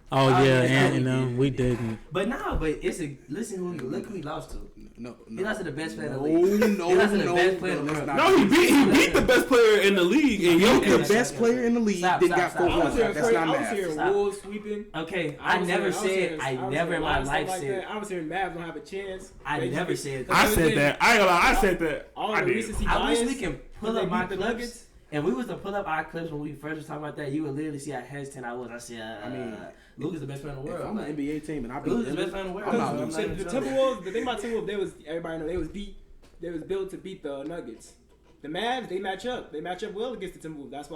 S3: Oh
S1: Oh,
S3: yeah,
S1: yeah,
S3: and we didn't.
S1: But it's a look who he lost to.
S5: No,
S1: He lost to the best player in the
S5: no,
S1: league.
S5: no,
S1: He lost to the
S5: no,
S1: best player in the
S5: let's
S1: world.
S5: not-
S2: No, he beat the best player in the league in
S5: The
S2: Jokic.
S5: best player in the league
S1: Stop,
S5: then
S1: stop,
S5: got
S1: stop.
S5: 4
S1: I
S4: I was
S5: points.
S4: hearing,
S5: That's not
S4: I was
S5: math.
S4: hearing
S1: Stop.
S4: Wolves sweeping.
S1: Okay,
S4: I
S1: I
S4: was
S1: never
S4: hearing-
S1: said. I
S4: was
S1: never
S4: hearing
S1: in
S4: a lot
S1: my
S4: of stuff
S1: life
S4: like
S1: said.
S4: that. I was hearing Mavs don't have a chance.
S1: I
S4: They
S1: never
S4: just-
S1: said.
S2: I said that. I said that.
S4: All
S2: I
S4: the
S2: did.
S4: recency
S1: I wish
S4: bias.
S1: we can pull
S4: they
S1: up my
S4: beat the
S1: clips.
S4: Nuggets.
S1: And we was to pull up our clips when we first was talking about that. You would literally see how hesitant I was. I said,
S5: I mean,
S1: Luka's the best player in the
S5: If
S1: world.
S5: I'm an NBA team and I beat
S1: Luka's the
S5: them,
S1: best player in the world.
S5: I'm not
S1: I'm
S5: losing.
S1: not
S4: The
S1: even joking.
S4: Timberwolves, the thing about Timberwolves, everybody know they was built to beat the Nuggets. The Mavs, they match up. They match up well against the Timberwolves. That's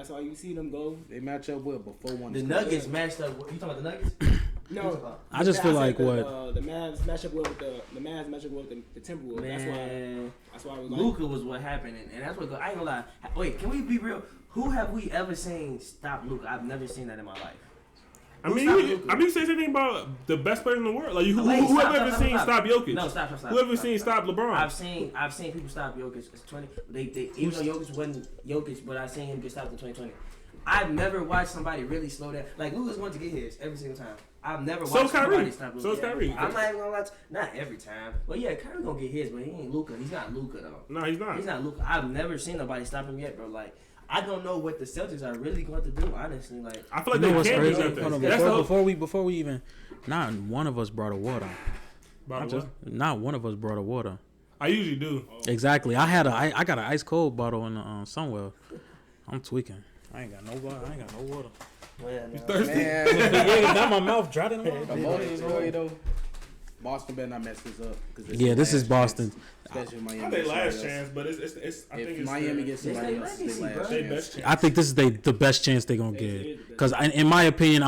S4: why you see them go.
S5: they match up well before one.
S1: The Nuggets matched up. You talking about the Nuggets?
S4: No,
S3: I just feel
S4: said
S3: like
S4: the,
S3: what
S4: the Mavs match up well with the Mavs match up well with the Timberwolves.
S1: Man,
S4: That's why I was like,
S1: Luka was what happened, and that's what. I ain't gonna lie. Wait, can we be real? Who have we ever seen stop Luka? I've never seen that in my life.
S2: I mean, you say anything about the best player in the world. Like, whoever ever seen stop Jokic?
S1: No, stop.
S2: Whoever seen stop LeBron?
S1: I've seen people stop Jokic. It's 20. They even though Jokic wasn't Jokic, but I seen him get stopped in 2020. I've never watched somebody really slow down. Like Luka's want to get his every single time. I've never watched somebody stop Luka.
S2: So is Kyrie.
S1: I'm not even gonna lie. Not every time. Well, yeah, Kyrie gonna get his, but he ain't Luka. He's not Luka though.
S2: No, he's not.
S1: He's not Luka. I've never seen nobody stop him yet, bro. Like. I don't know what the Celtics are really going to do, honestly. Like,
S2: I feel like they can't do nothing.
S3: Before we even, not one of us brought a water. Not one of us brought a water.
S2: I usually do.
S3: Exactly. I got an ice cold bottle in somewhere. I'm tweaking. I ain't got no water.
S1: well,
S2: You thirsty?
S3: Yeah, now my mouth dry in the mouth.
S5: The moment is way though. Boston better not mess this up.
S3: Yeah, this is Boston.
S5: Especially Miami.
S2: I think last chance, but it's. I think
S5: If
S2: it's
S5: Miami gets somebody else, it's their last
S2: their
S5: chance.
S2: best chance.
S3: I think this is the best chance they're gonna get. Because in my opinion,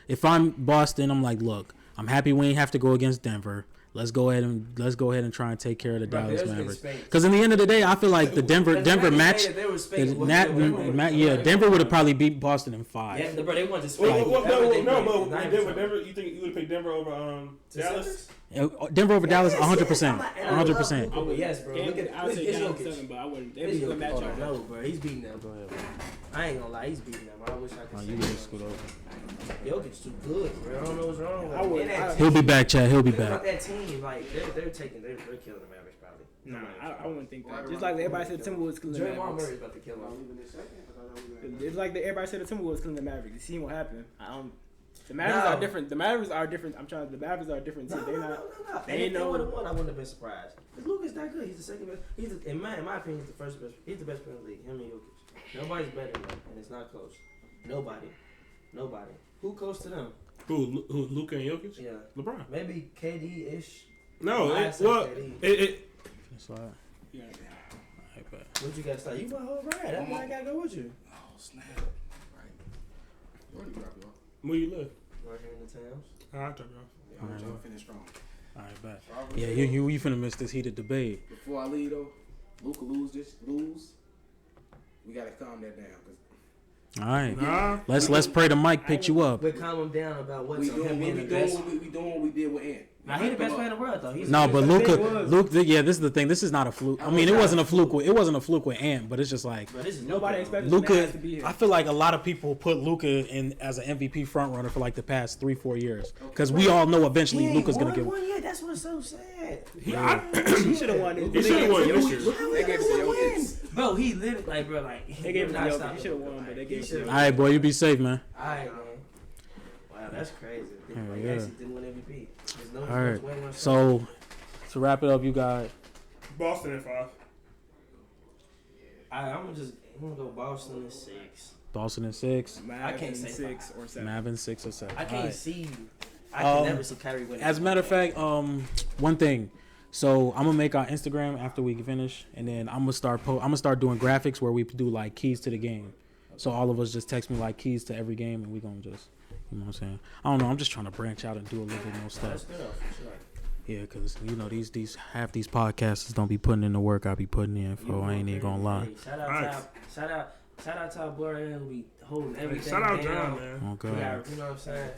S3: if I'm Boston, I'm like, look, I'm happy we ain't have to go against Denver. Let's go ahead and try and take care of the Dallas Mavericks. Because in the end of the day, I feel like the Denver match. Denver would have probably beat Boston in 5.
S1: Yeah, bro, they want to
S2: But Denver. You think you would pick Denver over Dallas?
S3: Denver over Dallas, 100%. 100%.
S4: Oh,
S1: yes, bro. Look at
S4: I would say
S1: it's
S4: Dallas
S1: Jokic.
S4: 7, but I wouldn't.
S1: It's
S4: They'd be a good
S1: Jokic.
S4: matchup.
S1: No, bro, he's beating them. I ain't gonna lie, he's beating them. I wish I could.
S3: You get scoot over.
S1: Jokic too good, bro. I don't know what's wrong with
S4: I would-
S1: him. And that
S3: He'll be
S1: team-
S3: back, Chad. He'll be
S1: think
S3: back.
S1: about that team, like they're killing the Mavericks probably.
S4: Nah, I wouldn't think that. Just like everybody said the Timberwolves killing the
S1: Draymond
S4: Mavericks.
S1: Murray's about to kill him.
S4: It's like everybody said the Timberwolves killing the Mavericks. You see what happened. The Mavericks are different. The Mavericks are different. The Mavericks are a different team. They're not.
S1: They would have won. I wouldn't have been surprised. Because Luka's that good. He's the second best. In my opinion, he's the first best. He's the best player in the league. Him and Jokic. Nobody's better than him, and it's not close. Nobody. Who close to them?
S2: Who? Luka and Jokic?
S1: Yeah.
S2: LeBron.
S1: Maybe KD ish.
S2: No.
S1: I'd say KD.
S3: That's all right.
S4: Yeah.
S3: All right, bet.
S1: What you got to start? You my whole ride. That's why I gotta go with you.
S5: Oh snap! Right. Where do you drop y'all?
S2: Where you live?
S1: Right here in the towns.
S2: I'll drop you off.
S5: I want y'all to finish strong.
S3: All right, bet. Yeah, you finna miss this heated debate.
S5: Before I leave though, Luka lose. We gotta calm that down.
S3: All right.
S2: Nah.
S3: Let's pray the mic picked you up.
S1: But calm him down about what's
S5: We
S1: on
S5: doing
S1: him being the
S5: what
S1: best.
S5: we doing what we did with Ant.
S1: Now he the best player in the world though. He's
S3: No, but Luka,
S4: was.
S3: yeah, this is the thing. This is not a fluke. I mean, it wasn't a fluke. It wasn't a fluke with Ant, but it's just like
S1: Bro, this is
S4: Nobody
S1: Luka.
S4: expected Luka
S3: Luka.
S4: to be here.
S3: I feel like a lot of people put Luka in as an MVP front runner for like the past 3-4 years because we all know eventually
S1: He
S3: Luka's
S1: ain't
S3: gonna get.
S1: won yet. That's what's so sad.
S4: He should have won it.
S2: He should have won this year.
S4: They gave it to Jokic.
S1: Bro, he literally like, bro, like
S4: They gave it to
S1: not
S4: Jokic.
S1: stopping
S4: He should have
S1: Luka,
S4: won,
S1: like,
S4: but they
S1: he
S4: gave it to
S1: should've-
S3: All right, boy, you be safe, man.
S1: All right, man. Wow, that's crazy. Like, he
S3: yeah.
S1: actually didn't win MVP. There's no
S3: All right,
S1: way much
S3: so to wrap it up, you got
S2: Boston at 5.
S1: I'm gonna go Boston in 6.
S3: Boston in 6,
S1: I can't say
S4: 6 or 7.
S3: Mavin 6 or 7.
S1: I
S3: All
S1: can't
S3: right.
S1: see. I can
S3: Um,
S1: never see Kyrie winning.
S3: As a matter of fact, one thing. So I'm gonna make our Instagram after we finish, and then I'm gonna start doing graphics where we do like keys to the game. So all of us just text me like keys to every game, and we gonna just, you know what I'm saying? I don't know. I'm just trying to branch out and do a little bit more stuff.
S1: That's good though, for sure.
S3: Yeah, cause you know these half these podcasters don't be putting in the work I be putting in. For I ain't even gonna lie.
S1: Hey, shout
S2: Nice.
S1: out to our boy right here who be holding everything
S2: Shout out
S1: down.
S2: John, man.
S3: Oh
S1: We
S3: God.
S1: got, you know what I'm saying?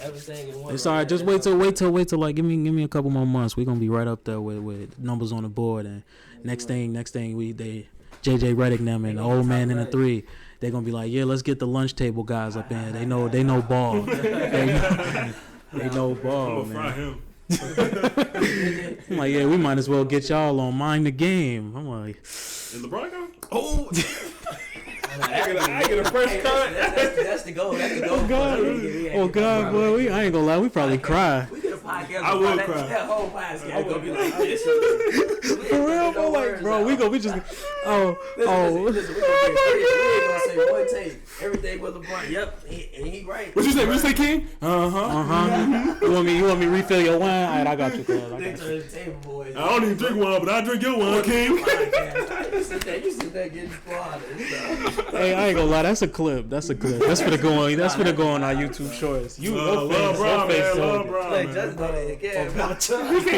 S1: Everything in one.
S3: It's alright. Just wait till like give me a couple more months. We gonna be right up there with numbers on the board. And next thing JJ Redick them and the old man in the 3. They're gonna be like, yeah, let's get the lunch table guys up in. They know ball. they know
S2: I'm
S3: ball,
S2: gonna fry
S3: man.
S2: him.
S3: I'm like, yeah, we might as well get y'all on Mind the Game. I'm like,
S2: Is LeBron gone? Oh,
S1: I
S2: get a first cut.
S1: That's the goal. That's the goal.
S3: oh God, boy, I ain't gonna lie, we probably cry.
S1: We get a podcast.
S2: I would cry.
S1: That whole podcast gonna be like this.
S3: For real, bro, like, bro, we just,
S1: Listen, we gonna get three. We ain't gonna say one take. Everything with LeBron. Yep, and he right.
S2: What you say? What you say, King?
S3: You want me to refill your wine? All right, I got you, cuz. I
S1: They
S3: got
S1: to
S3: you.
S1: the table, boys.
S2: I don't even drink wine, but I drink your wine, King.
S1: You sit there getting squatted.
S3: Hey, I ain't gonna lie, that's a clip. That's for the go on our YouTube shorts. You
S2: Love
S3: your
S2: Bron,
S3: face
S2: man.
S3: so-
S2: Love Bron,
S1: Like,
S2: man.
S1: just know that again.
S2: He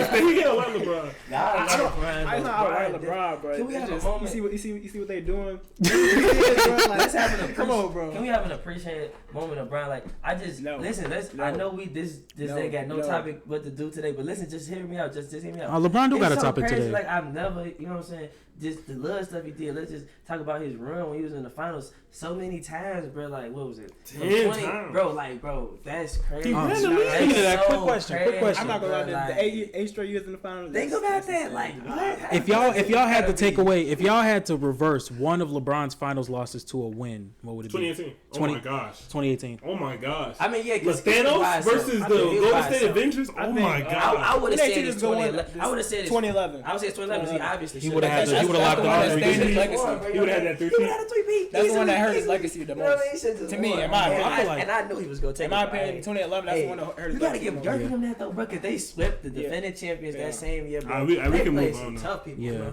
S2: can't love LeBron.
S1: I
S4: I know I like LeBron, bro.
S1: Can we have a moment?
S4: see what they're doing.
S1: Let's have an
S4: Come on, bro.
S1: Can we have an appreciated moment of Brian? Like I just listen. I know this day got no topic what to do today, but listen, just hear me out. Just hear me out.
S3: LeBron do got a
S1: so
S3: topic
S1: crazy,
S3: today.
S1: Like I've never, you know what I'm saying? Just the little stuff he did. Let's just talk about his run when he was in the finals so many times, bro. Like what was it?
S2: 10 times.
S1: Bro, that's crazy.
S2: He ran the
S3: Speaking
S2: league.
S3: of that, quick question.
S4: I'm not gonna lie. The 8 straight years in the finals.
S1: Think about that. Like
S3: If y'all had to take away, if y'all had to reverse one of LeBron's finals losses to a win, what would it be?
S2: 2018. Oh my gosh.
S3: 2018.
S2: Oh my gosh.
S1: I mean, yeah, because
S2: Thanos versus the Golden State Avengers. Oh my god.
S1: I would have said
S4: He
S1: it's
S4: didn't go in-
S1: 2011. I would have said it's
S4: 2011.
S1: I would say it's 2011 because he obviously
S3: He would have
S1: should've.
S3: locked the
S4: That's
S3: odds.
S4: the
S3: He
S4: legacy.
S2: He would have had that
S1: He would have had a 3-peat.
S4: That's the one that hurt his legacy the
S1: You know what I mean?
S4: most.
S1: He should've just
S4: To me,
S1: won.
S4: in my opinion.
S3: I feel like-
S1: and I knew he was gonna take
S4: In
S1: it.
S4: my
S1: but,
S4: opinion,
S1: hey,
S4: 2011. That's the one that hurt his
S1: you gotta
S4: legacy
S1: give
S4: the
S1: Dirk
S4: most.
S1: them that though, bro, because they swept the defending champions
S4: Yeah.
S1: that same year, bro.
S2: We
S1: They
S2: can
S1: played
S2: move
S1: some
S2: on now.
S1: tough people,
S3: Yeah.
S1: bro.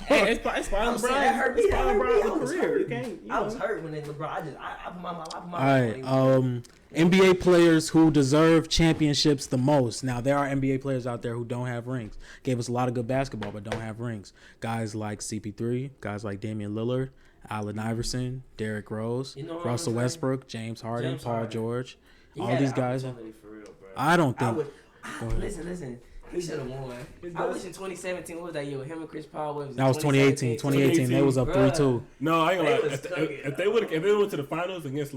S4: Hey, it's probably
S1: I'm
S4: LeBron.
S1: saying that hurt me.
S4: It's
S1: That
S4: probably
S1: hurt me. I
S4: LeBron's
S1: was
S4: career. You
S1: hurt.
S4: can't.
S1: I was hurt when they LeBron. I put my
S3: All right. NBA players who deserve championships the most. Now there are NBA players out there who don't have rings. Gave us a lot of good basketball, but don't have rings. Guys like CP3, guys like Damian Lillard, Allen Iverson, Derrick Rose,
S1: You know what
S3: Russell
S1: I'm saying?
S3: Westbrook, James Harden,
S1: James
S3: Paul
S1: Harden.
S3: George.
S1: He
S3: All
S1: had
S3: these
S1: an
S3: guys.
S1: opportunity for real, bro.
S3: I don't
S1: I
S3: think.
S1: would.
S3: ahead.
S1: Listen. He should have won. I wish in 2017, what was that year with him and Chris Paul? What was it,
S3: That was 2018. 2018. They was up 3-2.
S2: No, I ain't gonna
S1: They
S2: lie.
S1: was
S2: If they went to the finals against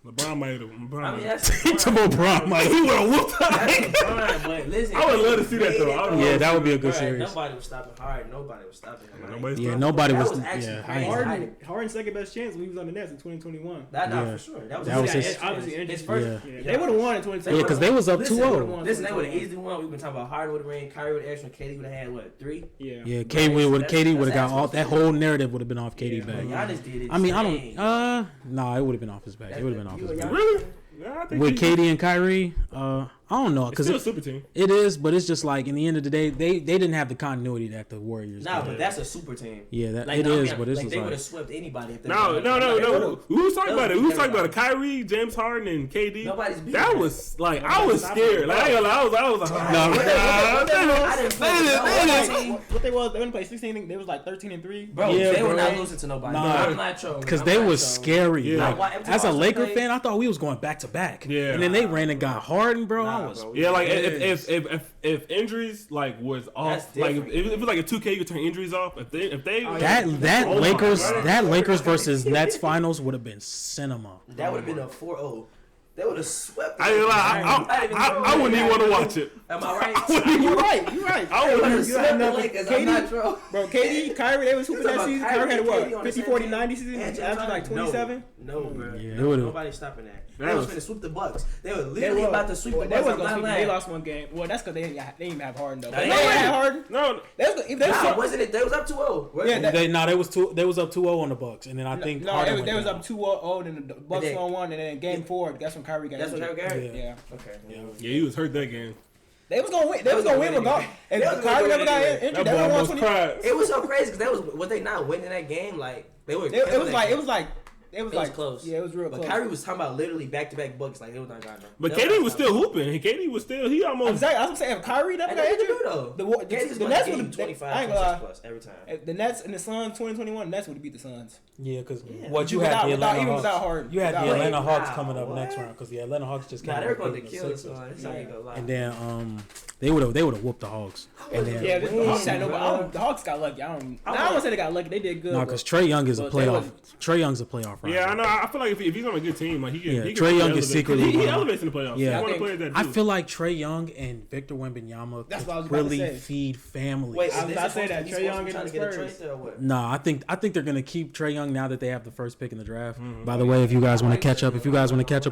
S2: LeBron, might have.
S1: I mean, that's
S3: To LeBron, like,
S2: He would have whooped.
S1: that's LeBron, but listen.
S2: I would love to see that, though.
S3: Yeah, that would be a good
S1: Bruh,
S3: series.
S1: Nobody was stopping Harden. Nobody was stopping him.
S2: Nobody's
S3: Yeah,
S2: stopping.
S3: nobody
S1: That
S3: was.
S1: was actually
S3: Yeah,
S1: crazy.
S3: I ain't-
S4: Harden's second best chance when he was on the Nets in 2021.
S1: That
S3: Yeah.
S1: for sure. That was,
S3: That was
S1: his,
S3: his-
S4: obviously
S1: his first.
S3: Yeah.
S4: They would have won in 2021.
S3: Yeah, because they was up
S1: Listen,
S3: 2-0.
S1: Listen, they would have easily won. We've been talking about Harden would have ran, Kyrie would have extra, KD would have had what 3?
S4: Yeah.
S3: Yeah,
S1: Right,
S3: KD would
S1: that's-
S3: have got
S1: that's
S3: all that whole narrative would have been off KD back.
S1: Giannis did it.
S3: I mean, I don't. Nah, it would have been off his back. It would have been off his back.
S2: Really? Yeah, I think
S3: With KD and Kyrie, I don't know
S2: It's
S3: because
S2: still a super team.
S3: it is, but it's just like in the end of the day, they didn't have the continuity that the Warriors
S1: Nah,
S3: did.
S1: but that's a super team.
S3: Yeah, that
S1: Like,
S3: it
S1: I
S3: is,
S1: mean,
S3: but it's
S1: like
S3: just
S1: they would
S3: like
S1: have swept anybody. If they
S2: No.
S1: would've-
S2: We was talking about it. We was talking
S1: Everybody.
S2: about it. Kyrie, James Harden, and KD.
S1: Nobody's beating
S2: That
S1: them.
S2: was like I was scared. Like I ain't gonna lie, I was like,
S3: No.
S1: I didn't play no team.
S4: What they was, they didn't play 16. They was like 13-3.
S1: Bro,
S3: Yeah,
S1: they were
S3: bro.
S1: not losing to nobody.
S3: Nah.
S1: I'm not trolling.
S3: because
S1: I'm
S3: they
S1: not
S3: was
S1: trolling.
S3: scary.
S2: Yeah.
S3: Like,
S1: Why-
S3: as a
S1: every
S3: Laker
S1: time
S3: fan, I thought we was going back to back.
S2: Yeah.
S3: and then they ran and got Harden, bro. I
S1: Nah,
S3: was
S1: bro.
S2: Yeah, like
S3: Yes.
S2: if injuries like was off,
S1: That's
S2: like
S1: different.
S2: if it was like a 2K, you could turn injuries off. If they
S3: that
S2: Oh my
S3: Lakers
S2: God.
S3: Lakers versus Nets finals would have been cinema.
S1: That would have been a 4-0. They would have swept.
S2: I ain't gonna lie, I wouldn't even want to watch it.
S1: Am I right?
S4: You're right. You're right.
S2: I
S1: They would
S2: wouldn't.
S1: have swept the Lakers. I'm not trolling.
S4: Bro, KD, Kyrie, they was hooping
S1: You
S4: that
S1: talking
S4: season.
S1: about
S4: Kyrie had
S1: Kyrie and KD
S4: what?
S1: on the
S4: 50,
S1: same
S4: 40,
S1: team?
S4: 90 season?
S1: And
S4: Averaging like 27?
S1: No, bro.
S3: Yeah,
S1: no,
S3: it would've-
S1: nobody stopping that.
S2: That
S1: They was
S2: was-
S1: finna sweep the Bucks. They were
S4: They
S1: literally
S4: were
S1: about to sweep the
S4: They
S1: Bucks.
S4: was
S1: I'm
S4: gonna
S1: not
S4: sweep. They
S1: lying.
S4: lost one game. Well, that's because they didn't even have Harden though.
S1: Nah,
S4: But
S1: they
S4: they
S1: didn't.
S4: had Harden.
S2: No,
S4: They was, if they
S1: Nah,
S4: was,
S1: wasn't it? They was up 2-0.
S4: Yeah, that-
S3: They was up 2-0 on the Bucks, and then I think
S4: no,
S3: Harden
S4: they was
S3: went
S4: up
S3: down.
S4: 2-0, and the Bucks
S1: then-
S4: won 1, and then game 4, that's when Kyrie got
S1: That's what
S4: injured.
S1: Kyrie got.
S3: Yeah.
S4: Yeah.
S1: Okay.
S2: yeah, he was hurt that game.
S4: They was gonna win. They was gonna win regardless.
S1: They
S4: And
S1: was gonna
S4: Kyrie
S1: win
S4: never got
S1: anyway.
S4: injured.
S2: That
S4: They
S2: boy
S4: won
S2: almost
S4: 20.
S2: cried.
S1: It was so crazy because was they not winning that game? Like they were.
S4: It was
S1: killing
S4: like
S1: that
S4: it was like
S1: It was
S4: like
S1: close.
S4: Yeah, it was real
S1: But
S4: close.
S1: Kyrie was talking about literally back-to-back Bucks. Like it was not gonna.
S2: But KD was still hooping. KD was still. He almost.
S4: Exactly. I was saying if Kyrie never
S1: And
S4: got
S1: they
S4: injured,
S1: do though.
S4: the Nets would have.
S1: 25,
S4: I ain't gonna lie.
S1: plus every time.
S4: The Nets and the Suns 2021, Nets would have beat the Suns.
S3: Yeah, because
S1: Yeah.
S3: what you had the Atlanta
S4: even
S3: Hawks.
S4: without Harden.
S3: You had the
S4: Without
S3: Atlanta
S1: Harden.
S3: Hawks coming up
S1: Wow,
S3: next
S1: what?
S3: round because the Atlanta Hawks just came
S1: Nah,
S3: out
S1: they're going to
S3: beating the
S1: kill the
S3: Sixers.
S1: Suns. I ain't gonna lie.
S3: And then they would have whooped the Hawks. And then
S4: Yeah, the Hawks had
S1: bro.
S4: nobody. The Hawks got lucky. I don't want to say they got lucky. They did good.
S3: no, because Trey Young is a
S4: but they
S3: playoff.
S4: wasn't-
S3: Trey Young's a playoff.
S2: Yeah, I
S3: riser.
S2: know. I feel like if he's on a good team, like he can.
S3: Yeah,
S2: he can
S3: Trae
S2: really
S3: Young is
S2: elevate.
S3: secretly
S2: He
S3: one of-
S2: elevates in the playoffs.
S3: Yeah.
S2: He's one of the
S4: I
S2: players that
S3: I
S2: do.
S3: feel like Trey Young and Victor Wembanyama
S4: That's
S3: could
S4: what I was about to
S3: really
S4: say.
S3: feed families.
S1: Wait,
S4: I was
S1: is
S4: about to
S1: this
S4: say that
S1: supposed
S4: Trae
S1: to
S4: Young
S1: be
S4: and
S1: trying
S4: the
S1: to get a
S4: Spurs.
S1: trade or what?
S3: No, I think they're gonna keep Trey Young now that they have the first pick in the draft. By the way, if you guys want to catch up,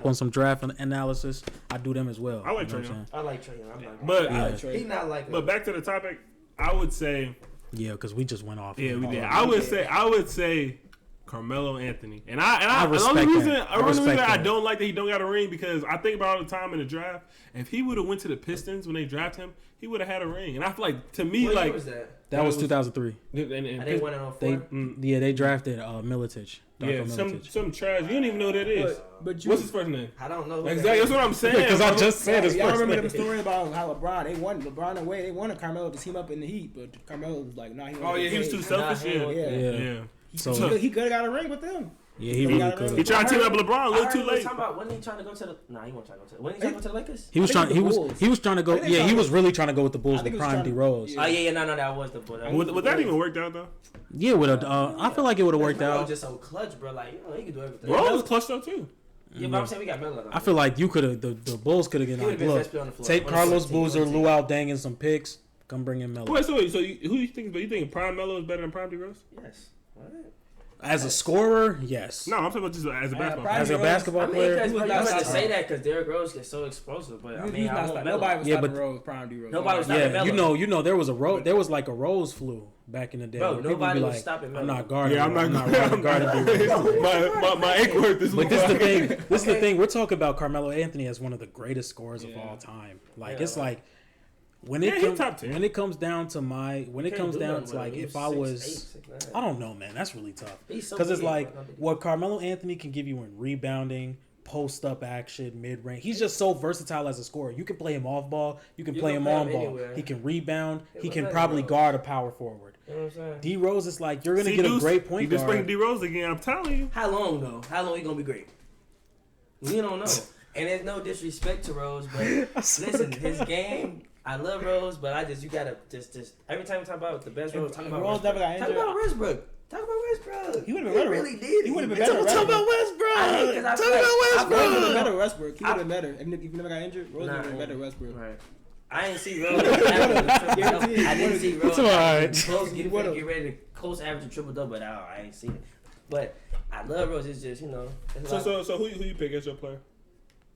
S3: on some draft analysis, I do them as well.
S2: I like
S3: You know
S2: Trae
S3: what I'm
S2: Young.
S1: I like Trae Young. I'm not.
S2: But
S4: I like
S3: Yeah.
S4: Trey.
S1: He not like.
S2: but back to the topic, I would say
S3: saying? Yeah, because we just went off.
S2: yeah, we
S3: Oh,
S2: did. I would say Carmelo Anthony. And I
S3: respect
S2: the only reason,
S3: that.
S2: I don't like that he don't got a ring because I think about all the time in the draft. If he would have went to the Pistons when they drafted him, he would have had a ring. And I feel like, to me,
S1: What
S2: like...
S1: year was that?
S3: That was 2003.
S1: And they went on 4?
S3: They drafted Milicic.
S2: Yeah, some trash. You don't even know who that is.
S4: But
S2: What's his first name?
S1: I don't know.
S2: Exactly. That's what I'm saying.
S3: Because I just said his
S4: y'all
S3: first
S4: remember
S3: name.
S4: the story about how LeBron and Wade, they wanted Carmelo to team up in the Heat, but Carmelo was like, nah, he
S2: Oh, yeah, he was too selfish.
S3: Yeah. So
S4: he could have got a ring with them.
S3: yeah, he really could.
S2: He tried to team up with LeBron a little too late.
S1: When he trying to go to the? Nah, he wasn't trying to go to. When he trying to go to the Lakers?
S3: He was
S4: I think
S3: trying.
S4: the
S3: He was trying to go. Yeah, he was really trying to go with the Bulls
S4: I think
S3: with
S4: he was
S3: Prime
S4: trying
S3: D
S4: to-
S3: Rose.
S4: yeah.
S1: Oh yeah, no, that was the Bull.
S2: Would that even worked out, though?
S3: Yeah, with a. I feel like it would have worked
S1: Melo
S3: out.
S1: just so clutch, bro. Like he can do everything.
S2: Rose was clutched up, too.
S1: Yeah, but I'm saying we got Melo.
S3: I feel like you could have. The Bulls could have
S1: He
S3: get
S1: would've
S3: like,
S1: been
S3: look,
S1: best player on the floor.
S3: take
S1: On the
S3: Carlos
S1: 14,
S3: Boozer,
S1: 14.
S3: Luau Deng, and some picks. Come bring in Melo.
S2: Wait, so who do you think? But you think Prime Melo is better than Prime D Rose?
S1: Yes. What?
S3: As a scorer, yes.
S2: No, I'm talking about just as a basketball
S4: Prime
S3: As
S2: player.
S3: a basketball
S1: I mean,
S3: player,
S1: because
S4: was
S1: you
S4: not
S1: have to
S4: stopping.
S1: say that because Derrick Rose gets so explosive. But I mean, I want Melo.
S4: Nobody was
S3: Yeah,
S4: stopping
S3: but-
S4: Rose, Prime D Rose.
S1: Nobody was stopping
S3: yeah,
S1: Melo.
S3: you know, there was like a Rose flu back in the day.
S1: Bro,
S3: where people
S1: nobody
S3: be
S1: was
S3: like,
S1: stopping
S3: I'm
S1: Melo.
S3: not guarding.
S2: Yeah, I'm not
S3: guarding D Rose.
S2: my ankle hurt this
S3: But this is the
S2: morning.
S3: thing. This is the thing. We're talking about Carmelo Anthony as one of the greatest scorers of all time. Like
S1: Yeah,
S3: it's
S1: like-
S3: like when
S2: Yeah, he
S3: it
S2: top 10.
S3: when it comes down to when it
S1: Can't
S3: comes
S1: do
S3: down
S1: nothing
S3: to
S1: with
S3: like
S1: him. He
S3: if I
S1: 6'8",
S3: was
S1: 6'9".
S3: I don't know, man. That's really tough.
S1: He's so
S3: Because it's
S1: big,
S3: like
S1: bro.
S3: what Carmelo Anthony can give you in rebounding, post up action, mid range. He's just so versatile as a scorer. You can play him off ball. You can
S1: You
S3: play
S1: can
S3: him
S1: play
S3: on
S1: him
S3: ball.
S1: anywhere.
S3: He can rebound. He
S1: but
S3: can
S1: let him
S3: probably
S1: go.
S3: guard a power forward.
S1: You know what I'm saying?
S3: D Rose is like you're gonna
S2: See,
S3: get a
S2: Deuce,
S3: great point
S2: You just
S3: guard.
S2: bring D Rose again. I'm telling you.
S1: How long though? How long he gonna be great? We don't know. And there's no disrespect to Rose, but listen, his game. I love Rose, but you gotta just every time we talk about the best Rose, talk about
S4: Rose never got
S1: Talk
S4: injured.
S1: about Westbrook. Talk about Westbrook.
S4: He would've been better.
S1: Really did.
S4: He would've been better.
S1: Talk about Westbrook.
S4: He would have been better Westbrook. He would have been better. If he never got injured, Rose would have been better Westbrook.
S1: Right. I didn't see Rose. I didn't see Rose.
S3: It's all right.
S1: Close, get ready to close average a triple double, but I ain't seen it. But I love Rose. It's just it's
S2: So who you pick as your player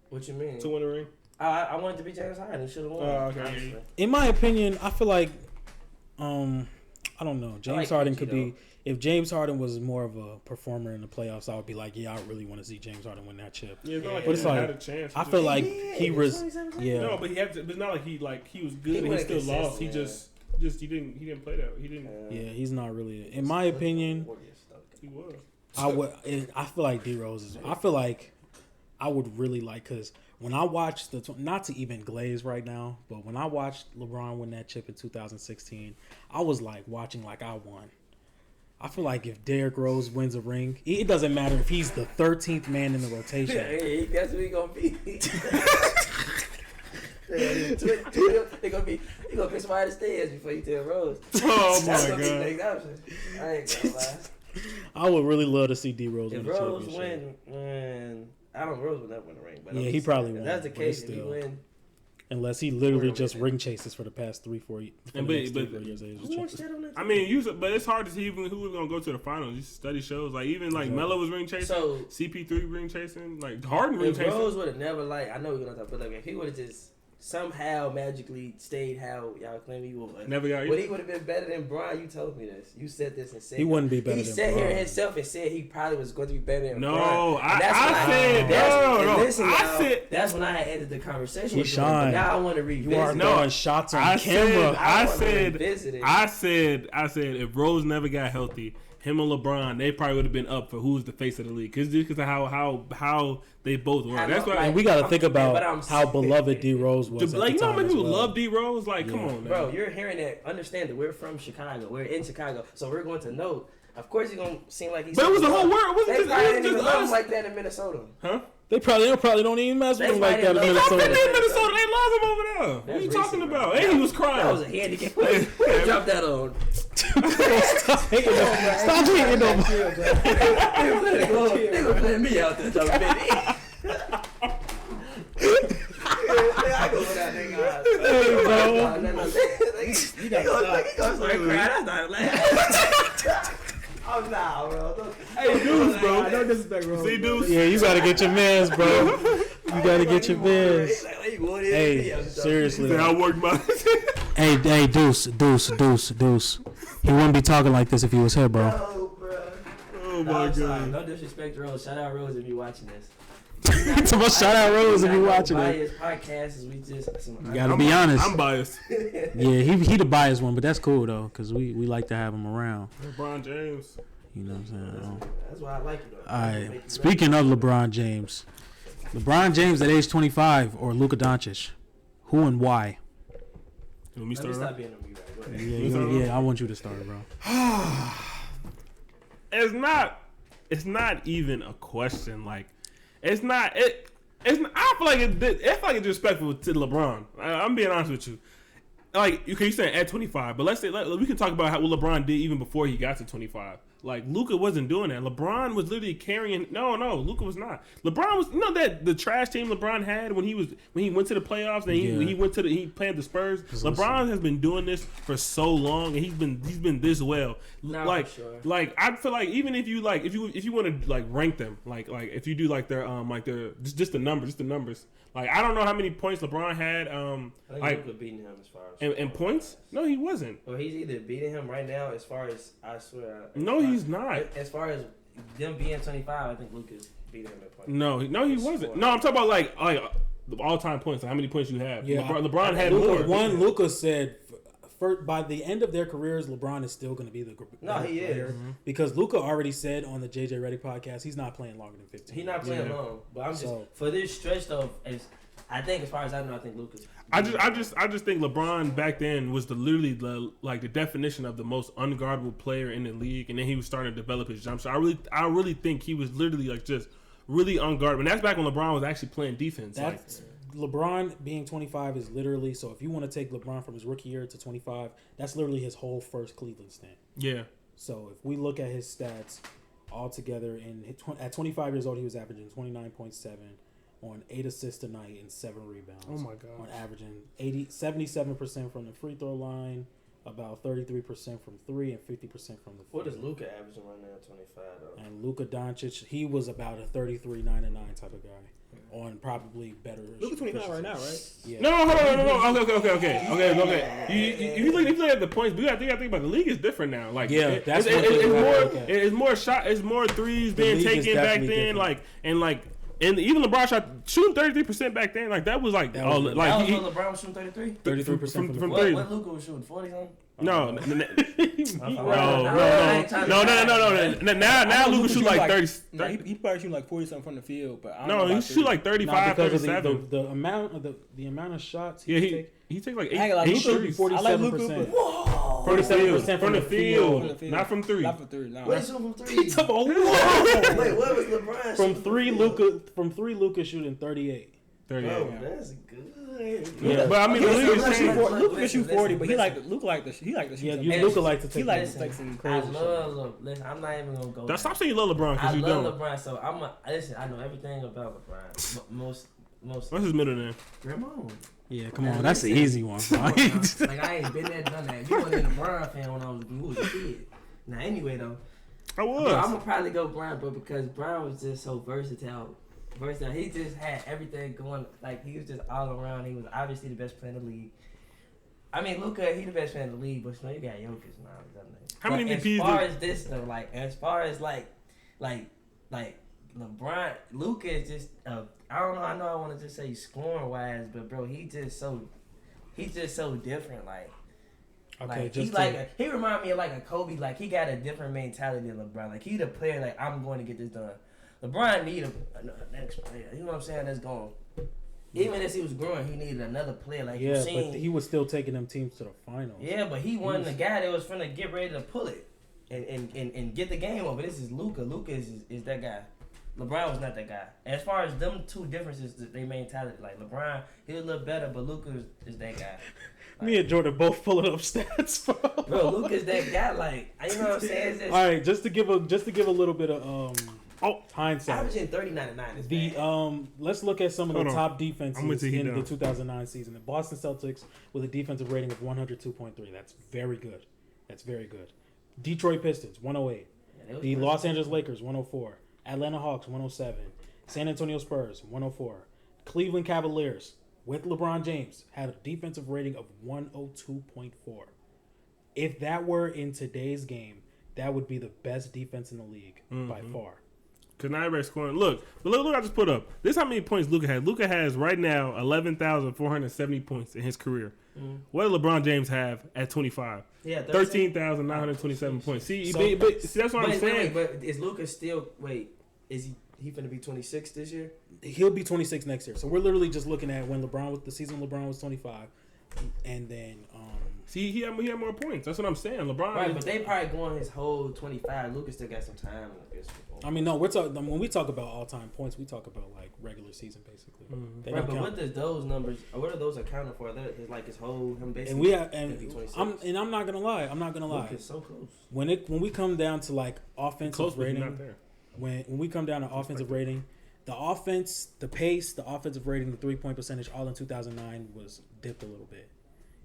S1: what you mean?
S2: to win the ring?
S1: I wanted to be James Harden. He should have won.
S2: Oh, okay.
S1: Honestly.
S3: In my opinion, I feel like, I don't know. James
S1: like
S3: Harden
S1: PG
S3: could be. If James Harden was more of a performer in the playoffs, I would be like, yeah, I really want to see James Harden win that chip.
S2: Yeah, it's not like
S3: But
S2: he
S3: it's like-
S2: had a chance.
S3: I feel like he was, yeah.
S2: No, but he had to. But it's not like he was good,
S1: He
S2: but he
S1: wasn't
S2: still lost.
S1: consistent,
S2: He just he didn't play that. He didn't.
S3: Yeah, he's not really. In my opinion,
S2: He was.
S3: I feel like D Rose is. I feel like I would really like because when I watched not to even glaze right now, but when I watched LeBron win that chip in 2016, I was like watching like I won. I feel like if Derrick Rose wins a ring, it doesn't matter if he's the 13th man in the rotation.
S1: Hey, that's what he gonna be. He gonna pick somebody to stairs before you tell Rose.
S2: Oh
S1: That's
S2: my
S1: gonna be the
S2: god.
S1: next option. I ain't gonna lie.
S3: I would really love to see D Rose win
S1: If
S3: the
S1: Rose
S3: championship.
S1: win, I don't. Rose would never win the ring. But I'm
S3: Yeah, he
S1: just
S3: probably
S1: saying, if
S3: won't,
S1: that's the
S3: but
S1: case. If he
S3: still.
S1: win,
S3: Unless he literally just ring chases for the past 3-4 years.
S2: But-
S3: years.
S1: who wants that on that
S2: I mean, but it's hard to see even who was gonna go to the finals. You study shows like even like Melo was ring chasing,
S1: So
S2: CP3 ring chasing, like Harden ring
S1: if
S2: chasing.
S1: Rose would have never I know we're gonna talk, but like if he would have just somehow magically stayed how y'all claim he would,
S2: Never got.
S1: would he would have been better than Bron? You told me this. You said this and said
S3: He wouldn't be better
S1: He
S3: than
S1: said here
S3: Bron.
S1: himself and said he probably was going to be better than
S2: No,
S1: Bron. And
S2: I
S1: that's when
S2: said
S1: that's-
S2: no.
S1: and listen,
S2: I
S1: y'all,
S2: said
S1: that's when I had ended the conversation.
S3: He
S1: with you, but
S3: shined.
S1: now I want to revisit.
S3: You are
S2: No,
S3: throwing shots on
S2: I
S3: camera.
S2: said if Rose never got healthy, him and LeBron, they probably would have been up for who's the face of the league because of how they both were. That's why.
S3: And we got to think
S1: but
S3: about
S1: I'm
S3: how
S1: saying-
S3: beloved D Rose was.
S2: Like,
S3: at
S2: you
S3: the
S2: know how
S3: time
S2: many
S3: as
S2: people
S3: well.
S2: love D Rose? Like, come on, man.
S1: Bro, you're hearing that. Understand that we're from Chicago. We're in Chicago, so we're going to know. Of course, he's gonna seem like he's.
S2: But it was the whole world. It wasn't
S1: They
S2: just,
S1: probably
S2: it
S1: didn't
S2: was
S1: even
S2: just
S1: love him
S2: us.
S1: like that in Minnesota.
S2: Huh?
S3: They probably don't even mess with
S1: They
S3: him like that in
S1: probably
S2: He's
S1: don't.
S2: not
S3: Minnesota.
S2: in Minnesota. They love him over there. What are you
S1: That's
S2: talking
S1: racist,
S2: about?
S1: bro.
S2: And he was
S1: That was a
S2: crying.
S1: handicap. Where drop that on?
S3: Stop hating on him.
S1: They gonna play me out there, talking about I go with that nigga.
S3: Hey, bro.
S1: You gotta start crying. I started laughing. Oh nah, bro.
S2: Hey, dudes, bro.
S4: No disrespect, bro.
S2: See, dudes.
S3: Yeah, you got to get your mans, bro. You got to get your mans. Hey, seriously.
S2: I worked my.
S3: Hey, Deuce. He wouldn't be talking like this if he was here, bro.
S1: Oh, bro.
S2: Oh my God.
S1: No disrespect to Rose. Shout out Rose if you watching this.
S3: Shout out Rose if you watching it.
S1: Biased podcast is we just.
S3: You gotta be honest.
S2: I'm biased.
S3: Yeah, he the biased one, but that's cool though, because we like to have him around.
S2: LeBron James.
S3: You know what I'm saying?
S1: That's why I like it though.
S3: All right. Speaking of LeBron James at age 25 or Luka Doncic, who and why?
S2: Let me start.
S1: Stop being a me right. Go ahead.
S3: Yeah, I want you to start, bro.
S2: It's not even a question. Like, it's not. I feel like it's disrespectful to LeBron. I'm being honest with you. Like, okay, you're saying at 25, but let's say we can talk about what LeBron did even before he got to 25. Like, Luka wasn't doing that. LeBron was literally carrying. No, Luka was not. LeBron was. You know that the trash team LeBron had when he went to the playoffs and he played the Spurs. LeBron has been doing this for so long and he's been this well.
S1: For sure.
S2: Like I feel like even if you want to like rank them, like if you do like their just the numbers. Like, I don't know how many points LeBron had.
S1: I think Luka beating him as far as
S2: in points. No, he wasn't.
S1: Well, he's either beating him right now as far as I swear.
S2: No, he's not.
S1: As far as them being 25, I think Luka's beating him at points.
S2: No, he wasn't. No, I'm talking about like the all-time points. Like how many points you have?
S3: Yeah,
S2: LeBron had more.
S3: Luka said. By the end of their careers, LeBron is still going to be the
S1: he
S3: player
S1: is.
S3: Because Luka already said on the JJ Redick podcast he's not playing longer than 15.
S1: He's not playing long, but I'm just for this stretch though. I think as far as I know, I think Luka's.
S2: I just think LeBron back then was literally the definition of the most unguardable player in the league, and then he was starting to develop his jump shot. I really think he was literally like just really unguardable. And that's back when LeBron was actually playing defense.
S3: LeBron being 25 is literally, so if you want to take LeBron from his rookie year to 25, that's literally his whole first Cleveland stint.
S2: Yeah.
S3: So if we look at his stats altogether, at 25 years old, he was averaging 29.7 on 8 assists a night and 7 rebounds.
S2: Oh my God.
S3: On averaging 77% from the free throw line, about 33% from 3 and 50% from the field.
S1: What is Luka averaging right now at 25 though?
S3: And Luka Doncic, he was about a 33, 9 and 9 type of guy. On probably better.
S4: Luka 25 right now, right?
S3: Yeah.
S2: No, hold on. Okay. If you look at the points, but you got to think about the league is different now. Like,
S3: yeah,
S2: it's more shot, it's more threes being taken back then. Different. And even LeBron shot shooting 33% back then. Like that was like
S1: LeBron was shooting
S3: 33%
S2: from three.
S1: What Luka was shooting 40 something?
S2: No.
S1: No.
S2: Now Luka shoot like 30.
S4: He probably shoot like 40 something from the field, but I don't
S2: No,
S4: know
S2: he shoot like 35,
S3: because
S2: 37.
S3: of the amount of shots
S2: He takes like 8
S4: threes.
S3: 47%.
S1: Whoa!
S3: 47%
S2: from the field, not from 3.
S4: Not from 3. No.
S1: What is from 3?
S3: Wait,
S1: what was LeBron?
S3: From 3, Luka shooting 38.
S2: 38.
S1: Oh, that's good.
S3: Yeah.
S2: But I mean, the league is changing.
S4: Luka can shoot 40, but Luka like to shoot.
S3: Luka like to take.
S4: He like to take some crazy.
S1: Listen, I'm not even gonna go.
S2: Stop saying you love LeBron because you don't.
S1: I love LeBron, so listen. I know everything about LeBron. Most.
S2: What's his middle name?
S1: Ramon.
S3: Yeah, come on, that's the easy one.
S1: Like I ain't been there, done that. You wasn't a LeBron fan when I was a kid. Now anyway though,
S2: I was.
S1: Bro, I'm gonna probably go Brown, bro, because Brown was just so versatile. He just had everything going. Like he was just all around. He was obviously the best player in the league. I mean, Luka, he the best player in the league, but you got Jokic now.
S2: How many MVPs?
S1: As far as this though, as far as like LeBron, Luka is just. I don't know. I know I want to just say scoring wise, but bro, he's just so different. He remind me of like a Kobe. Like he got a different mentality than LeBron. Like he the player. Like I'm going to get this done. LeBron needed a next player. You know what I'm saying? That's going. Even as he was growing, he needed another player. Like
S3: but he was still taking them teams to the finals.
S1: Yeah, but he wasn't the guy that was finna get ready to pull it and get the game over. This is Luka. Luka is that guy. LeBron was not that guy. As far as them two differences, they mentality. Like LeBron, he was a little better, but Luka is that guy.
S3: Me and Jordan both pulling up stats,
S1: bro. Luka's that guy. Like you know what I'm saying?
S3: All right, just to give a little bit of hindsight.
S1: Averaging 39 and 9 is bad.
S3: Let's look at some of the top defenses in the 2009 season. The Boston Celtics with a defensive rating of 102.3. That's very good. Detroit Pistons 108. The Los Angeles Lakers 104. Atlanta Hawks 107. San Antonio Spurs 104. Cleveland Cavaliers with LeBron James had a defensive rating of 102.4. If that were in today's game, that would be the best defense in the league by far.
S2: Because not everybody's scoring. Look, I just put up. This is how many points Luka has. Luka has right now 11,470 points in his career. What did LeBron James have at 25?
S1: Yeah,
S2: 13,927 points. See,
S1: So-
S2: see, that's what I'm saying.
S1: But is Luka still? Wait, is he finna be 26 this year?
S3: He'll be 26 next year. So we're literally just looking at when the season LeBron was 25, and then
S2: See, he had more points. That's what I'm saying. LeBron.
S1: Right, but they probably going his whole 25. Luka still got some time with this.
S3: I mean, no, we're talking when we talk about all time points, we talk about like regular season basically. They
S1: Right,
S3: don't
S1: but
S3: count.
S1: what does those numbers? What are those accounting for? That is like his whole him basically.
S3: And we have,
S1: could be 26.
S3: I'm not gonna lie.
S1: Luka's so close.
S3: When we come down to like offensive
S2: Close, but he's
S3: rating,
S2: not there.
S3: when we come down to offensive rating, the offense, the pace, the offensive rating, the 3-point percentage, all in 2009 was dipped a little bit.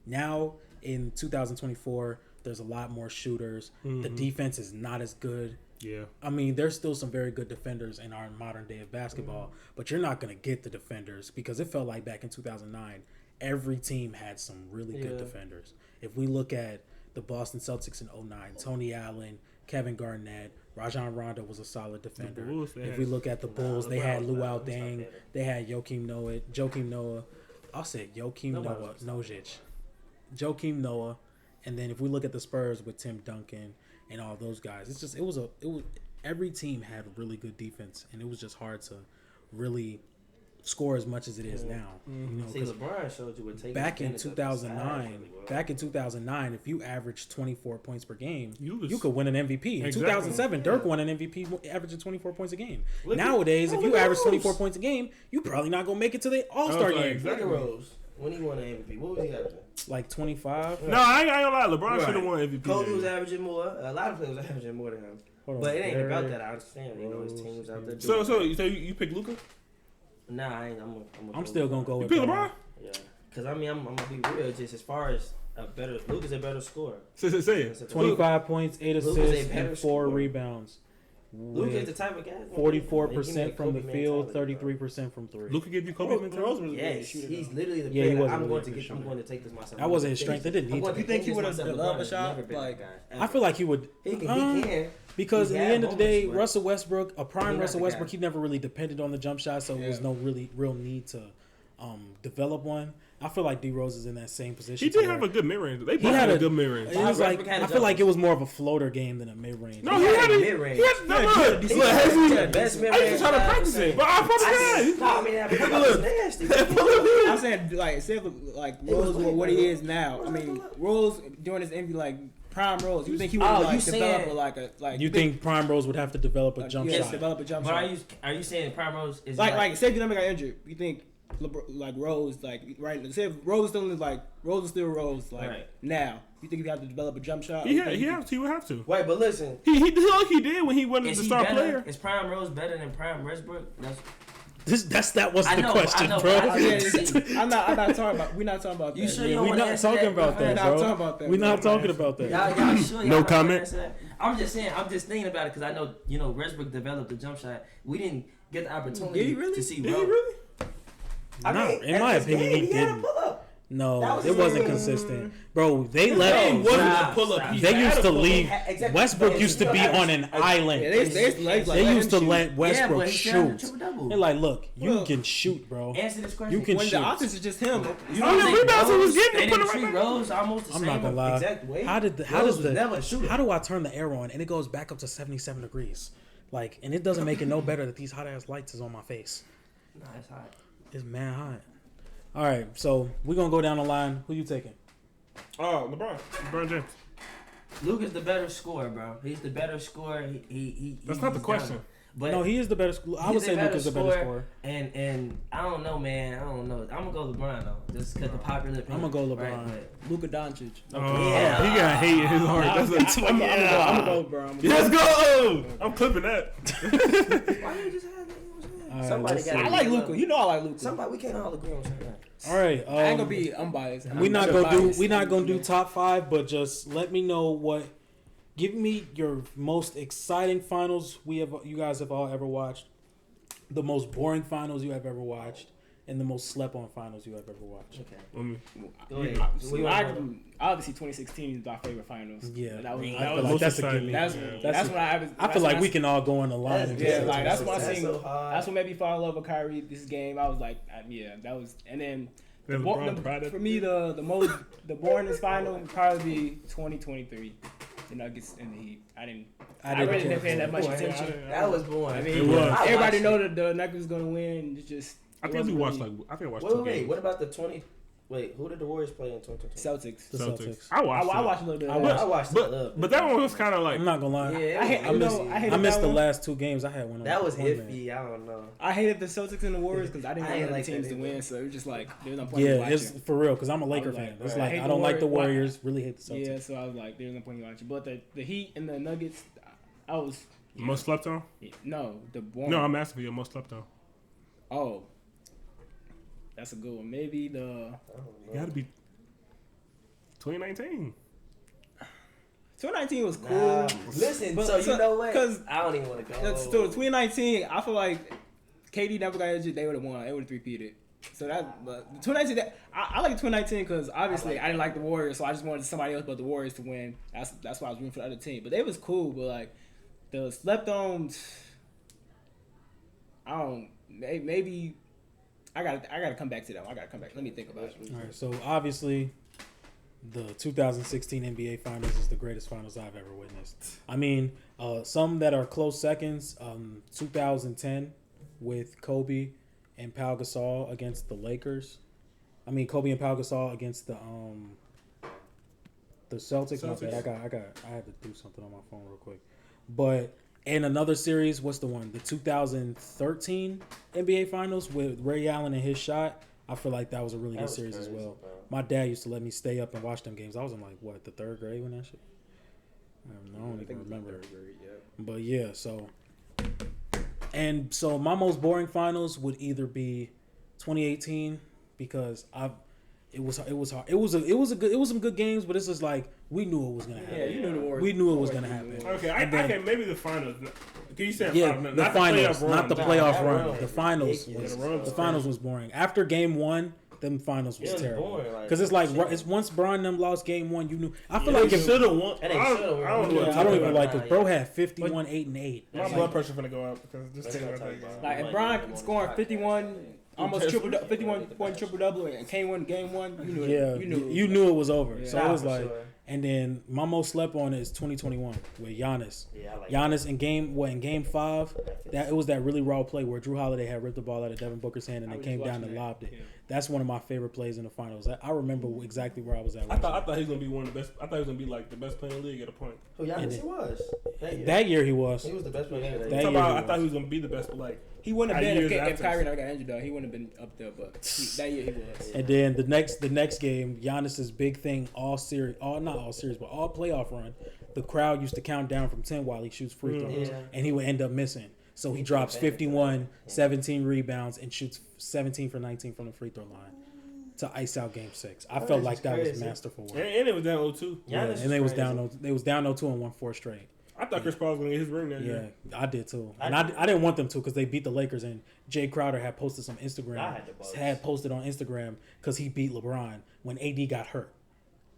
S3: Now in 2024, there's a lot more shooters. The defense is not as good.
S2: Yeah.
S3: I mean, there's still some very good defenders in our modern day of basketball, but you're not going to get the defenders because it felt like back in 2009, every team had some really good defenders. If we look at the Boston Celtics in 2009, Tony Allen, Kevin Garnett, Rajon Rondo was a solid defender. If we look at the Bulls, they had Luau Deng, they had Joakim Noah. I'll say Joakim Noah, and then if we look at the Spurs with Tim Duncan and all those guys, it was every team had really good defense, and it was just hard to really score as much as it is now. You know,
S1: See, LeBron showed you what taking
S3: back in
S1: advantage of the side
S3: 2009, if you averaged 24 points per game,
S2: You
S3: you could win an MVP. In
S2: Exactly.
S3: 2007, Dirk won an MVP averaging 24 points a game. Nowadays, if you average 24 points a game, you probably not going to make it to the All-Star game.
S1: Look at Rose. When he won the MVP, what was he averaging?
S3: Like 25.
S2: No, I ain't gonna lie. LeBron
S1: Right.
S2: should have won MVP.
S1: Kobe was averaging more. A lot of players was averaging more than him.
S3: Hold on.
S1: But it ain't about
S3: Derrick
S1: that. I understand. You know, his teams out there.
S2: So
S1: doing
S2: you pick Luka?
S1: Nah, I ain't.
S3: I'm still going to go
S2: You
S3: with
S2: pick
S3: LeBron.
S2: LeBron?
S1: Yeah, because I mean, I'm gonna be real. Just as far as Luka's a better scorer.
S2: Say it.
S3: 25 points, 8
S1: Luka's a
S3: assists,
S1: better
S3: and 4
S1: scorer.
S3: rebounds.
S1: Luka is the type of guy.
S3: 44% from the field, 33% from 3.
S2: Luka give you Kobe mentality.
S4: Rose was a
S1: Yes,
S4: shooter.
S1: he's
S4: though.
S1: literally the
S3: Yeah, he
S1: player.
S3: was a
S1: I'm
S3: really
S1: going to
S3: good
S1: get. I'm
S3: shooter.
S1: going to take this myself.
S3: That wasn't his strength. It didn't need to be.
S4: You think he would have developed a shot?
S3: I feel like he would.
S1: He can.
S3: Because
S1: He
S3: in the
S1: had
S3: end of the day,
S1: moments, but
S3: Russell Westbrook, a prime
S1: not
S3: Russell
S1: the
S3: Westbrook,
S1: guy.
S3: he never really depended on the jump shot, so there was no really real need to develop one. I feel like D Rose is in that same position.
S2: He did have a good mid range. They both
S3: had
S2: had a
S3: a-
S2: good mid range.
S3: It was like
S1: Westbrook had a
S3: I feel like
S1: jump.
S3: it was more of a floater game than a mid range.
S2: No,
S1: He
S2: he
S1: had
S2: had
S1: a
S2: it.
S1: mid-range.
S2: He had no, look.
S1: He's
S2: Look,
S1: the best
S2: I
S1: mid-range
S2: used to try to
S1: guy
S2: practice
S1: I've
S2: it,
S1: seen.
S2: but I probably
S1: I mean, that was nasty.
S4: I'm saying, like, say if, like Rose was what he is now. I mean, Rose during his MVP, like prime Rose, you think he would
S1: Oh,
S4: like
S1: you
S4: develop
S1: saying-
S4: like
S3: You think Prime Rose would have to develop a jump
S4: yes,
S3: shot?
S4: develop a jump
S1: But
S4: shot?
S1: are you saying Prime Rose is
S4: Like say if you got injured, you think like Rose, like right? Say if Rose still is like Rose is still Rose, like
S1: Right.
S4: now, you think he have to develop a jump shot?
S2: He
S4: Or you think
S2: would have to.
S1: Wait, but listen,
S2: He did when he wasn't
S1: is
S2: the
S1: he
S2: star
S1: better?
S2: player.
S1: Is Prime Rose better than Prime Westbrook?
S3: That was
S1: I
S3: the
S1: know,
S3: question,
S1: I know,
S3: bro.
S1: but I-
S4: I'm not talking about. We're not talking about that.
S1: You sure you
S3: Yeah,
S1: don't
S3: we're
S1: want to
S3: not
S1: answer
S3: talking
S1: that?
S3: about
S4: We're
S3: that,
S4: not
S3: bro.
S4: talking about that.
S3: We're not talking about that.
S1: Y'all sure?
S2: No
S1: Y'all not gonna
S2: comment?
S1: answer that? I'm just saying. I'm just thinking about it because I know Westbrook developed the jump shot. We didn't get the opportunity
S4: Did he really?
S1: to see.
S2: Did he
S1: Rose.
S2: really?
S3: No, in my opinion, he didn't. No,
S1: That was
S3: it wasn't
S1: his-
S3: consistent, bro. They let him.
S2: wasn't
S1: Stop,
S2: a pull-up.
S1: stop.
S2: He
S3: They
S2: had
S3: used
S2: a
S3: to
S2: pull-up.
S3: leave.
S1: Exactly.
S3: Westbrook used to be on an island.
S4: Yeah, they
S3: They used to let Westbrook
S1: but he still had a
S3: shoot.
S1: triple-double.
S3: They're like, look, you
S4: Well,
S3: can shoot, bro.
S1: Answer this question.
S3: You can
S4: When
S3: shoot.
S4: the offense is just him,
S1: You
S2: Oh,
S1: don't
S2: the
S1: think
S2: rebounds he was
S1: Rose-
S2: getting,
S1: they
S2: he put
S1: didn't
S2: it right
S1: treat
S2: back.
S1: Rose almost the
S3: I'm
S1: same
S3: not gonna lie.
S1: exact way.
S3: How
S1: Rose was never a shooter.
S3: how do I turn the arrow on and it goes back up to 77 degrees? Like, and it doesn't make it no better that these hot ass lights is on my face.
S1: Nah, it's hot.
S3: It's mad hot. All right, so we're gonna go down the line. Who you taking?
S2: Oh, LeBron James.
S1: Luka's the better scorer, bro. He's the better scorer.
S2: That's not the
S1: he's
S2: question.
S1: done. But
S3: No, he is the better. I would
S1: he's
S3: say Luka's the better scorer.
S1: And I don't know, man. I don't know. I'm gonna go LeBron though, just because the popular opinion.
S3: I'm gonna go
S1: right?
S3: LeBron.
S4: Luka Doncic.
S2: Oh,
S1: Yeah.
S2: he got hate in his heart.
S4: I'm
S2: That's
S4: gonna go, bro.
S2: Let's go! I'm clipping that.
S1: But why you just have that?
S3: All right,
S1: Somebody
S3: let's
S1: got.
S3: see.
S4: I like Luka. You know I like Luka.
S1: Somebody we can't all agree on something.
S3: All right,
S4: I ain't gonna be unbiased.
S3: we not gonna
S4: biased.
S3: do top 5, but just let me know what. Give me your most exciting finals you guys have all ever watched, the most boring finals you have ever watched, and the most slept on finals you have ever watched?
S1: Okay. Go ahead.
S4: Obviously, 2016 is my favorite finals.
S3: Yeah,
S4: that was
S3: like that's a gimme.
S4: That's when
S3: I feel like we can all go on the line.
S4: That's what I
S1: seen.
S4: That's what made me fall in love with Kyrie. This game, I was like, that was, and then for me the boringest final would probably be 2023. The Nuggets and the Heat. I really didn't pay that much attention.
S1: That was boring.
S4: I mean, everybody know that the Nuggets was gonna win. It's just.
S2: I think I watched 2 games.
S1: What about the 20? Wait, who did the Warriors play in 2020?
S4: Celtics.
S3: The Celtics.
S4: I watched a little bit.
S1: I watched it.
S2: But that one was kind of like.
S3: I'm not gonna lie.
S1: Yeah,
S3: I missed the last 2 games. I had one.
S1: That was iffy. I don't know.
S4: I hated the Celtics and the Warriors because I didn't want the teams to win, so it was just like there's no point.
S3: Yeah, it's for real because I'm a Laker fan. It's like I don't like the Warriors. Really hate the Celtics.
S4: Yeah, so I was like, there's no point in watching. But the Heat and the Nuggets, I was.
S2: Most slept on?
S4: No, the boring.
S2: No, I'm asking for your most slept on.
S4: Oh. That's a good one. Maybe
S2: it got to be 2019.
S4: 2019 was cool.
S1: Listen, so you know what? Because I don't even want to go.
S4: So 2019, I feel like KD never got injured. They would have won. They would have 3-peated. So that 2019, I like 2019 because obviously I didn't like the Warriors, so I just wanted somebody else but the Warriors to win. That's why I was rooting for the other team. But they was cool. But like the slept on, I don't. Maybe. I gotta come back to that one. I gotta come back. Let me think about it.
S3: All right, so obviously, the 2016 NBA Finals is the greatest finals I've ever witnessed. I mean, some that are close seconds. 2010 with Kobe and Pau Gasol against the Lakers. I mean, Kobe and Pau Gasol against the Celtics. My bad. I had to do something on my phone real quick, but. And another series, what's the one? The 2013 NBA Finals with Ray Allen and his shot. I feel like that was a really good series as well. Bro. My dad used to let me stay up and watch them games. I was in like, the 3rd grade when that shit? I don't even remember. But yeah, so. And so my most boring finals would either be 2018 because it was hard. It was some good games, but it's just like we knew it was gonna happen.
S4: Yeah, you knew the Warriors.
S3: We knew it was gonna happen.
S2: Okay, I can maybe the finals. Can you say
S3: the finals, not the playoff run. The finals.
S1: The
S3: finals was boring. After game 1, them finals was terrible. Because it's like it's once Bron them lost game 1, you knew. I feel like if
S2: should have won. I
S3: don't even like because bro had 51, 8 and 8.
S2: My blood pressure finna go up because this thing
S4: like if Bron scoring 51. Almost 51-point triple-double and came one game 1. You knew it was over. Yeah, so it was like, and then my most slept on is 2021 with Giannis. Yeah, Giannis in game 5. It was that really raw play where Drew Holiday had ripped the ball out of Devin Booker's hand and then came down and lobbed it. Yeah. That's one of my favorite plays in the finals. I remember exactly where I was at.
S2: I thought he was gonna be one of the best. I thought he was gonna be like the best player in the league at a point.
S1: Oh, Giannis, he was.
S3: That year he was.
S1: He was the best player in the league.
S2: I thought he was gonna be the best, but like.
S4: He wouldn't have been if Kyrie never got injured though. He wouldn't have been up there, but that year he was.
S3: And then the next game, Giannis's big thing, all playoff run. The crowd used to count down from 10 while he shoots free throws, and he would end up missing. So he drops 51, 17 rebounds, and shoots 17 for 19 from the free throw line to ice out Game 6. I felt like that was masterful work.
S2: And it was down 0-2.
S3: Yeah, and they was down 0-2 and won 4 straight.
S2: I thought Chris Paul was going to get his ring that year.
S3: Yeah, I did too. And I didn't want them to because they beat the Lakers, and Jay Crowder had posted some Instagram. Had posted on Instagram because he beat LeBron when AD got hurt.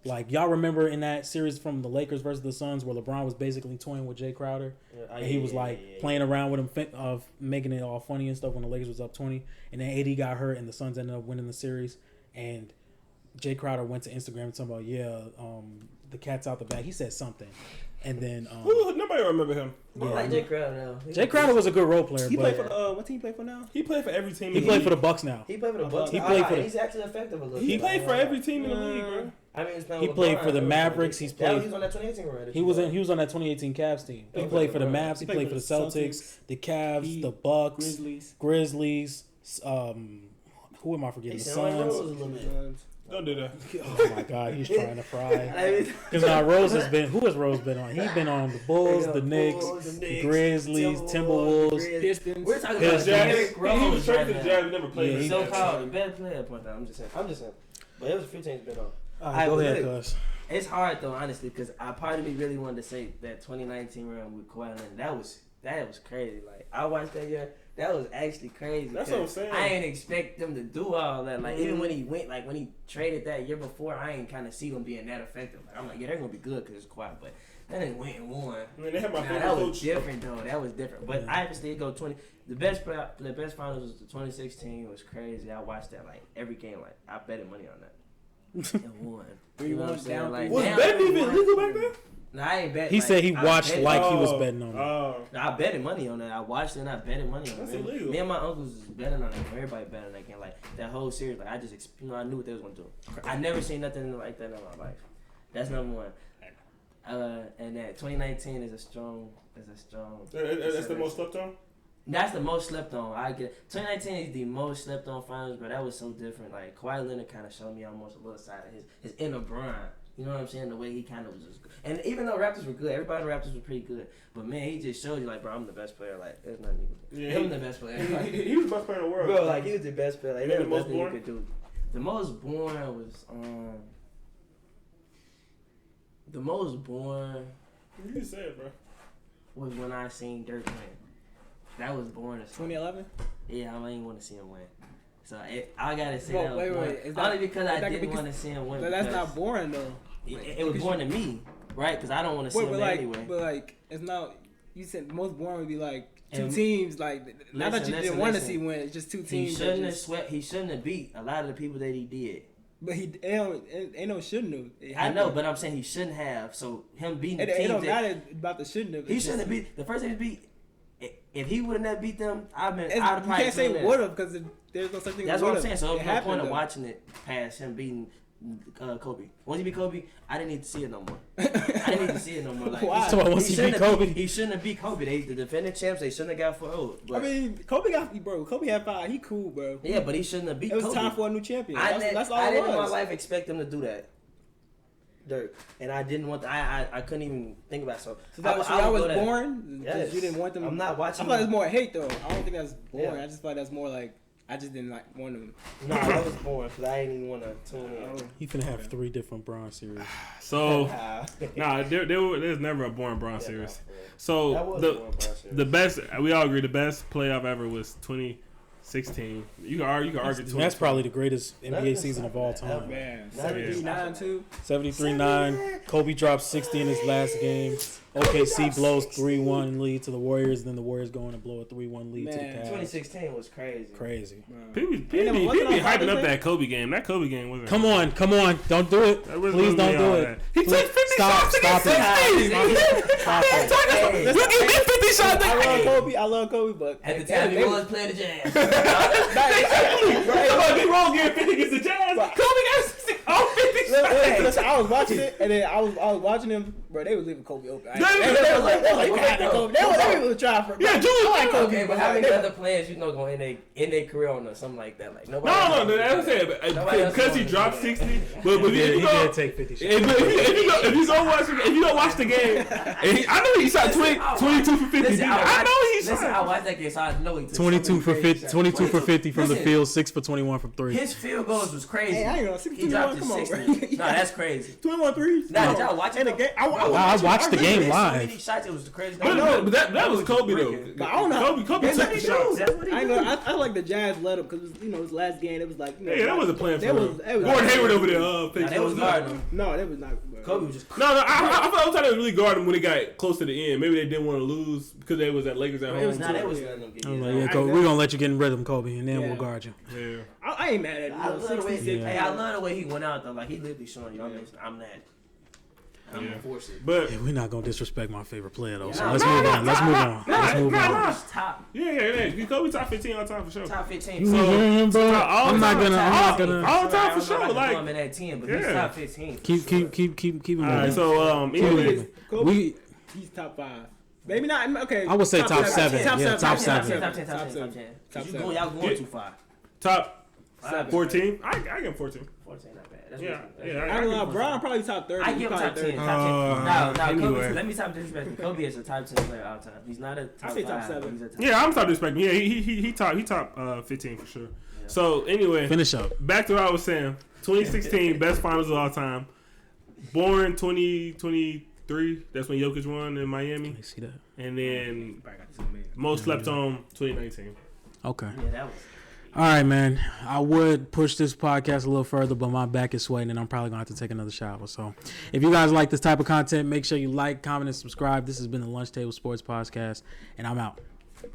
S3: Like, y'all remember in that series from the Lakers versus the Suns where LeBron was basically toying with Jay Crowder? And he was playing around with him, making it all funny and stuff when the Lakers was up 20. And then AD got hurt and the Suns ended up winning the series. And Jay Crowder went to Instagram and talking about, the cat's out the bag. He said something. And then
S2: nobody remember him.
S1: I like Jay Crowder now.
S3: Jay Crowder was a good role player.
S4: He played for what team he played for now?
S2: He played for every team.
S3: He played for the Bucks now.
S1: He played for the Bucks. He's actually effective a little.
S2: He played for every team in the league, bro.
S1: I mean,
S3: he played for the Mavericks. He was
S1: on that 2018 already.
S3: He was on that 2018 Cavs team. He played for the Mavs. He played for the Celtics, the Cavs, the Bucks, Grizzlies. Who am I forgetting? The Suns.
S2: Don't do that.
S3: Oh my God, he's trying to fry. Because now Rose has been. Who has Rose been on? He's been on the Bulls, the Knicks, the Grizzlies, Timberwolves,
S4: Pistons.
S1: We're talking about Derrick Rose.
S2: He was straight to the Jazz. Never played.
S1: He's so called the best player at point time. I'm just saying. But it was a few teams been on.
S3: Go ahead, cuz.
S1: It's hard though, honestly, because part of me really wanted to say that 2019 run with Kawhi Leonard. That was crazy. Like I watched that year. That was actually crazy.
S2: That's what I'm saying.
S1: I ain't expect them to do all that. Like even when he went, like when he traded that year before, I ain't kind of see them being that effective. Like, I'm like, yeah, they're gonna be good because it's quiet, but then they went and won.
S2: I mean, they had my favorite
S1: that was
S2: coach.
S1: different though. That was different. But I still go 20. The best finals was the 2016. It was crazy. I watched that like every game. Like I betted money on that and won. You know what I'm saying? Like,
S2: was betting even legal back then?
S1: No, I ain't bet.
S3: He said he watched like he was
S2: Oh,
S3: betting on it.
S2: Oh,
S1: I betted money on that. I watched it and I betted money on
S2: That's
S1: it.
S2: illegal.
S1: Me and my uncles was betting on it. Everybody betting on that game. Like that whole series. Like I just, I knew what they was gonna do. I never seen nothing like that in my life. That's number one. And that 2019 is a strong.
S2: That's the most slept on.
S1: That's the most slept on. I get 2019 is the most slept on finals, but that was so different. Like Kawhi Leonard kind of showed me almost a little side of his inner Bron. You know what I'm saying? The way he kind of was just good. And even though Raptors were good, everybody in the Raptors was pretty good. But man, he just showed you like, bro, I'm the best player. Like, there's nothing you can do.
S2: Yeah,
S1: I'm the best player.
S2: He was the best player in the world.
S1: Bro, like he was the best player. Like,
S2: You
S1: there
S2: know
S1: was
S2: the most
S1: nothing you
S2: boring?
S1: could do. The most boring was the most boring
S2: You can say it, bro.
S1: was when I seen Dirk win. That was boring as fuck.
S4: 2011.
S1: Yeah, I didn't want to see him win. So I gotta say
S4: Well,
S1: that was
S4: wait,
S1: boring.
S4: is that-
S1: Only because I
S4: is that
S1: didn't
S4: because-
S1: want to see him win.
S4: But that's
S1: because
S4: not boring though.
S1: It was boring to me, right? Because I don't want to see
S4: Wait,
S1: him
S4: but
S1: win
S4: like,
S1: anyway.
S4: but like, it's not. You said most boring would be like two
S1: And-
S4: teams. Like, not that you
S1: Listen,
S4: didn't want to
S1: listen.
S4: see win. It's just two
S1: He
S4: teams. that
S1: shouldn't have
S4: just-
S1: swept. He shouldn't have beat a lot of the people that he did.
S4: But he ain't no shouldn't have. It
S1: I know,
S4: happened.
S1: but I'm saying he shouldn't have. So him beating
S4: It
S1: the teams
S4: don't
S1: that
S4: matter about the shouldn't have.
S1: he
S4: It's
S1: shouldn't have
S4: just-
S1: beat. The first time he beat, if he would have never beat them, I'd
S4: You
S1: probably
S4: can't say
S1: tuned in.
S4: would have because there's no such thing.
S1: That's
S4: as
S1: what I'm
S4: would've.
S1: saying. So
S4: It
S1: there's no
S4: happened,
S1: point of
S4: though.
S1: watching it past him beating Kobe. Once he beat Kobe, I didn't need to see it no more. I didn't need to see it no more. Like,
S4: Why?
S3: So once he beat
S1: shouldn't have
S3: Kobe,
S1: he shouldn't have beat Kobe. They the defending champs. They shouldn't have got 4-0.
S4: I mean, Kobe had 5. He cool, bro.
S1: yeah, but he shouldn't have beat
S4: It was
S1: Kobe.
S4: time for a new champion.
S1: I
S4: That's all
S1: I
S4: it
S1: didn't in my
S4: was.
S1: life expect him to do that, Dirk, and I didn't want. I couldn't even think about it. So
S4: That was boring.
S1: Yes.
S4: Because you didn't want them.
S1: I'm not
S4: I
S1: watching.
S4: thought it was more hate though. I don't think that's boring.
S1: Yeah.
S4: I just thought that's more like I just didn't like want them.
S1: No, that was boring because I didn't even want to tune in.
S3: he finna have 3 different Bronze series.
S2: So,
S1: Nah.
S2: there's never a boring Bron series.
S1: That
S2: So
S1: was
S2: the
S1: boring, bro, serious.
S2: the best, we all agree, the best playoff ever was 2016. You can argue.
S3: That's probably the greatest NBA
S1: Nothing
S3: season of all time.
S4: Man,
S1: Not
S4: 79 too.
S3: 73-9. Kobe dropped 60 in his last game. OKC blows 3-1 lead to the Warriors. Then the Warriors go on and blow a 3-1 lead to the
S4: Man,
S3: Cavs.
S1: 2016 was crazy.
S3: Crazy.
S2: People
S4: Wasn't
S2: be
S4: on
S2: hyping up
S4: Father's
S2: that Kobe game. That Kobe game wasn't.
S3: Come on. Don't do it.
S2: That wasn't
S3: Please don't
S2: really all
S3: do
S2: that.
S3: it.
S2: He took 50 shots against
S3: it.
S2: 60.
S3: Stop it.
S1: Hey,
S2: You give me 50 shots.
S4: I love Kobe, but
S1: at the time, he was playing the Jazz.
S2: Somebody be wrong getting 50 against the Jazz. Kobe got 50 shots.
S4: Listen, I was watching it, and then I was watching him, bro. They was leaving Kobe open. They
S2: Yeah,
S4: was like, you can't have Kobe. They was trying for.
S2: Yeah, Julius.
S4: I like Kobe.
S1: Okay, but how many other players you know going in their career on something like that? Like nobody.
S2: No, that's what I'm saying. Because he dropped 60. But
S3: He did take 50 shots.
S2: If you don't watch the game, I know he shot 22 for 50.
S1: Listen,
S2: I know he
S1: Listen, I
S2: shot.
S1: watched that game, so I know he took
S3: 22
S1: so many
S3: for
S1: crazy
S3: 50.
S1: shots.
S3: 22 for 50 from the
S1: Listen,
S3: field. 6 for 21 from 3.
S1: His field goals was crazy.
S4: Hey, I ain't gonna
S1: He dropped
S4: 61.
S1: his
S4: Come on,
S1: 60.
S4: bro.
S1: No, that's crazy.
S4: 21 threes.
S1: Nah, did y'all watch it?
S4: In the game, I
S3: watched the game
S1: So
S3: live.
S1: many shots, it was the craziest.
S2: But that was Kobe though.
S4: But I don't know.
S2: Kobe took the shots.
S1: That's what he
S4: I ain't
S1: do.
S4: gonna. I like the Jazz let him because his last game. It was like
S2: Yeah, that wasn't playing for
S4: That
S2: him.
S4: was
S2: Gordon Hayward over there.
S1: Nah, they was guarding him.
S4: No, that was not. Bro.
S1: Kobe was just.
S2: No, I thought they was really guarding him when they got close to the end. Maybe they didn't want to lose because they was at Lakers at
S4: It
S2: home.
S4: was
S1: Nah,
S4: too.
S1: they was letting them get
S3: I'm
S1: it.
S3: like, yeah, Kobe, we're going to let you get in rhythm, Kobe, and then
S4: Yeah.
S3: we'll guard you.
S2: Yeah.
S4: I ain't mad at him.
S1: I love the way.
S4: 66.
S1: Hey, I love the way he went out though. Like he literally showing you, I'm that. I'm
S2: Yeah.
S1: gonna force it.
S2: But
S3: Yeah, we're not going to disrespect my favorite player, though, so
S1: No,
S3: let's
S1: no,
S3: move on. Let's move on. Let's move on.
S1: He's top
S2: yeah. Kobe top 15 all time for sure.
S1: 15.
S3: You hear him, bro? I'm not gonna.
S2: all time for sure.
S1: I'm
S2: Like,
S1: him in that 10, but he's
S2: yeah.
S1: top 15.
S3: Keep it
S2: all right.
S3: moving.
S2: So anyway,
S4: Kobe,
S3: We
S4: he's top 5. Maybe not. Okay.
S3: I would say top seven.
S4: Top
S3: Yeah, top seven.
S1: Top 10.
S4: Top
S1: Y'all going too far.
S2: top
S4: Seven.
S2: 14. I give him 14.
S1: 14, not bad. That's
S2: Yeah,
S1: really
S2: yeah.
S1: good.
S4: I don't know. Brown probably top 30.
S1: I give him
S4: Probably
S1: top 10.
S4: 30.
S1: Now,
S2: anyway.
S1: Kobe, let me top disrespect. Kobe is a top 10 player all time. He's not a top
S4: I say
S1: 5.
S4: top 7.
S1: He's a top
S2: Yeah, I'm top respecting. Yeah, he top 15 for sure. So anyway,
S3: finish up.
S2: back to what I was saying. 2016 best finals of all time. Born 2023. That's when Jokic won in Miami,
S3: Let me see that.
S2: and then
S4: Probably got this amazing.
S2: most slept on 2019.
S3: Okay.
S1: Yeah, that was.
S3: All right, man. I would push this podcast a little further, but my back is sweating, and I'm probably going to have to take another shower. So if you guys like this type of content, make sure you like, comment, and subscribe. This has been the Lunch Table Sports Podcast, and I'm out.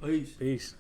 S1: Peace.
S3: Peace.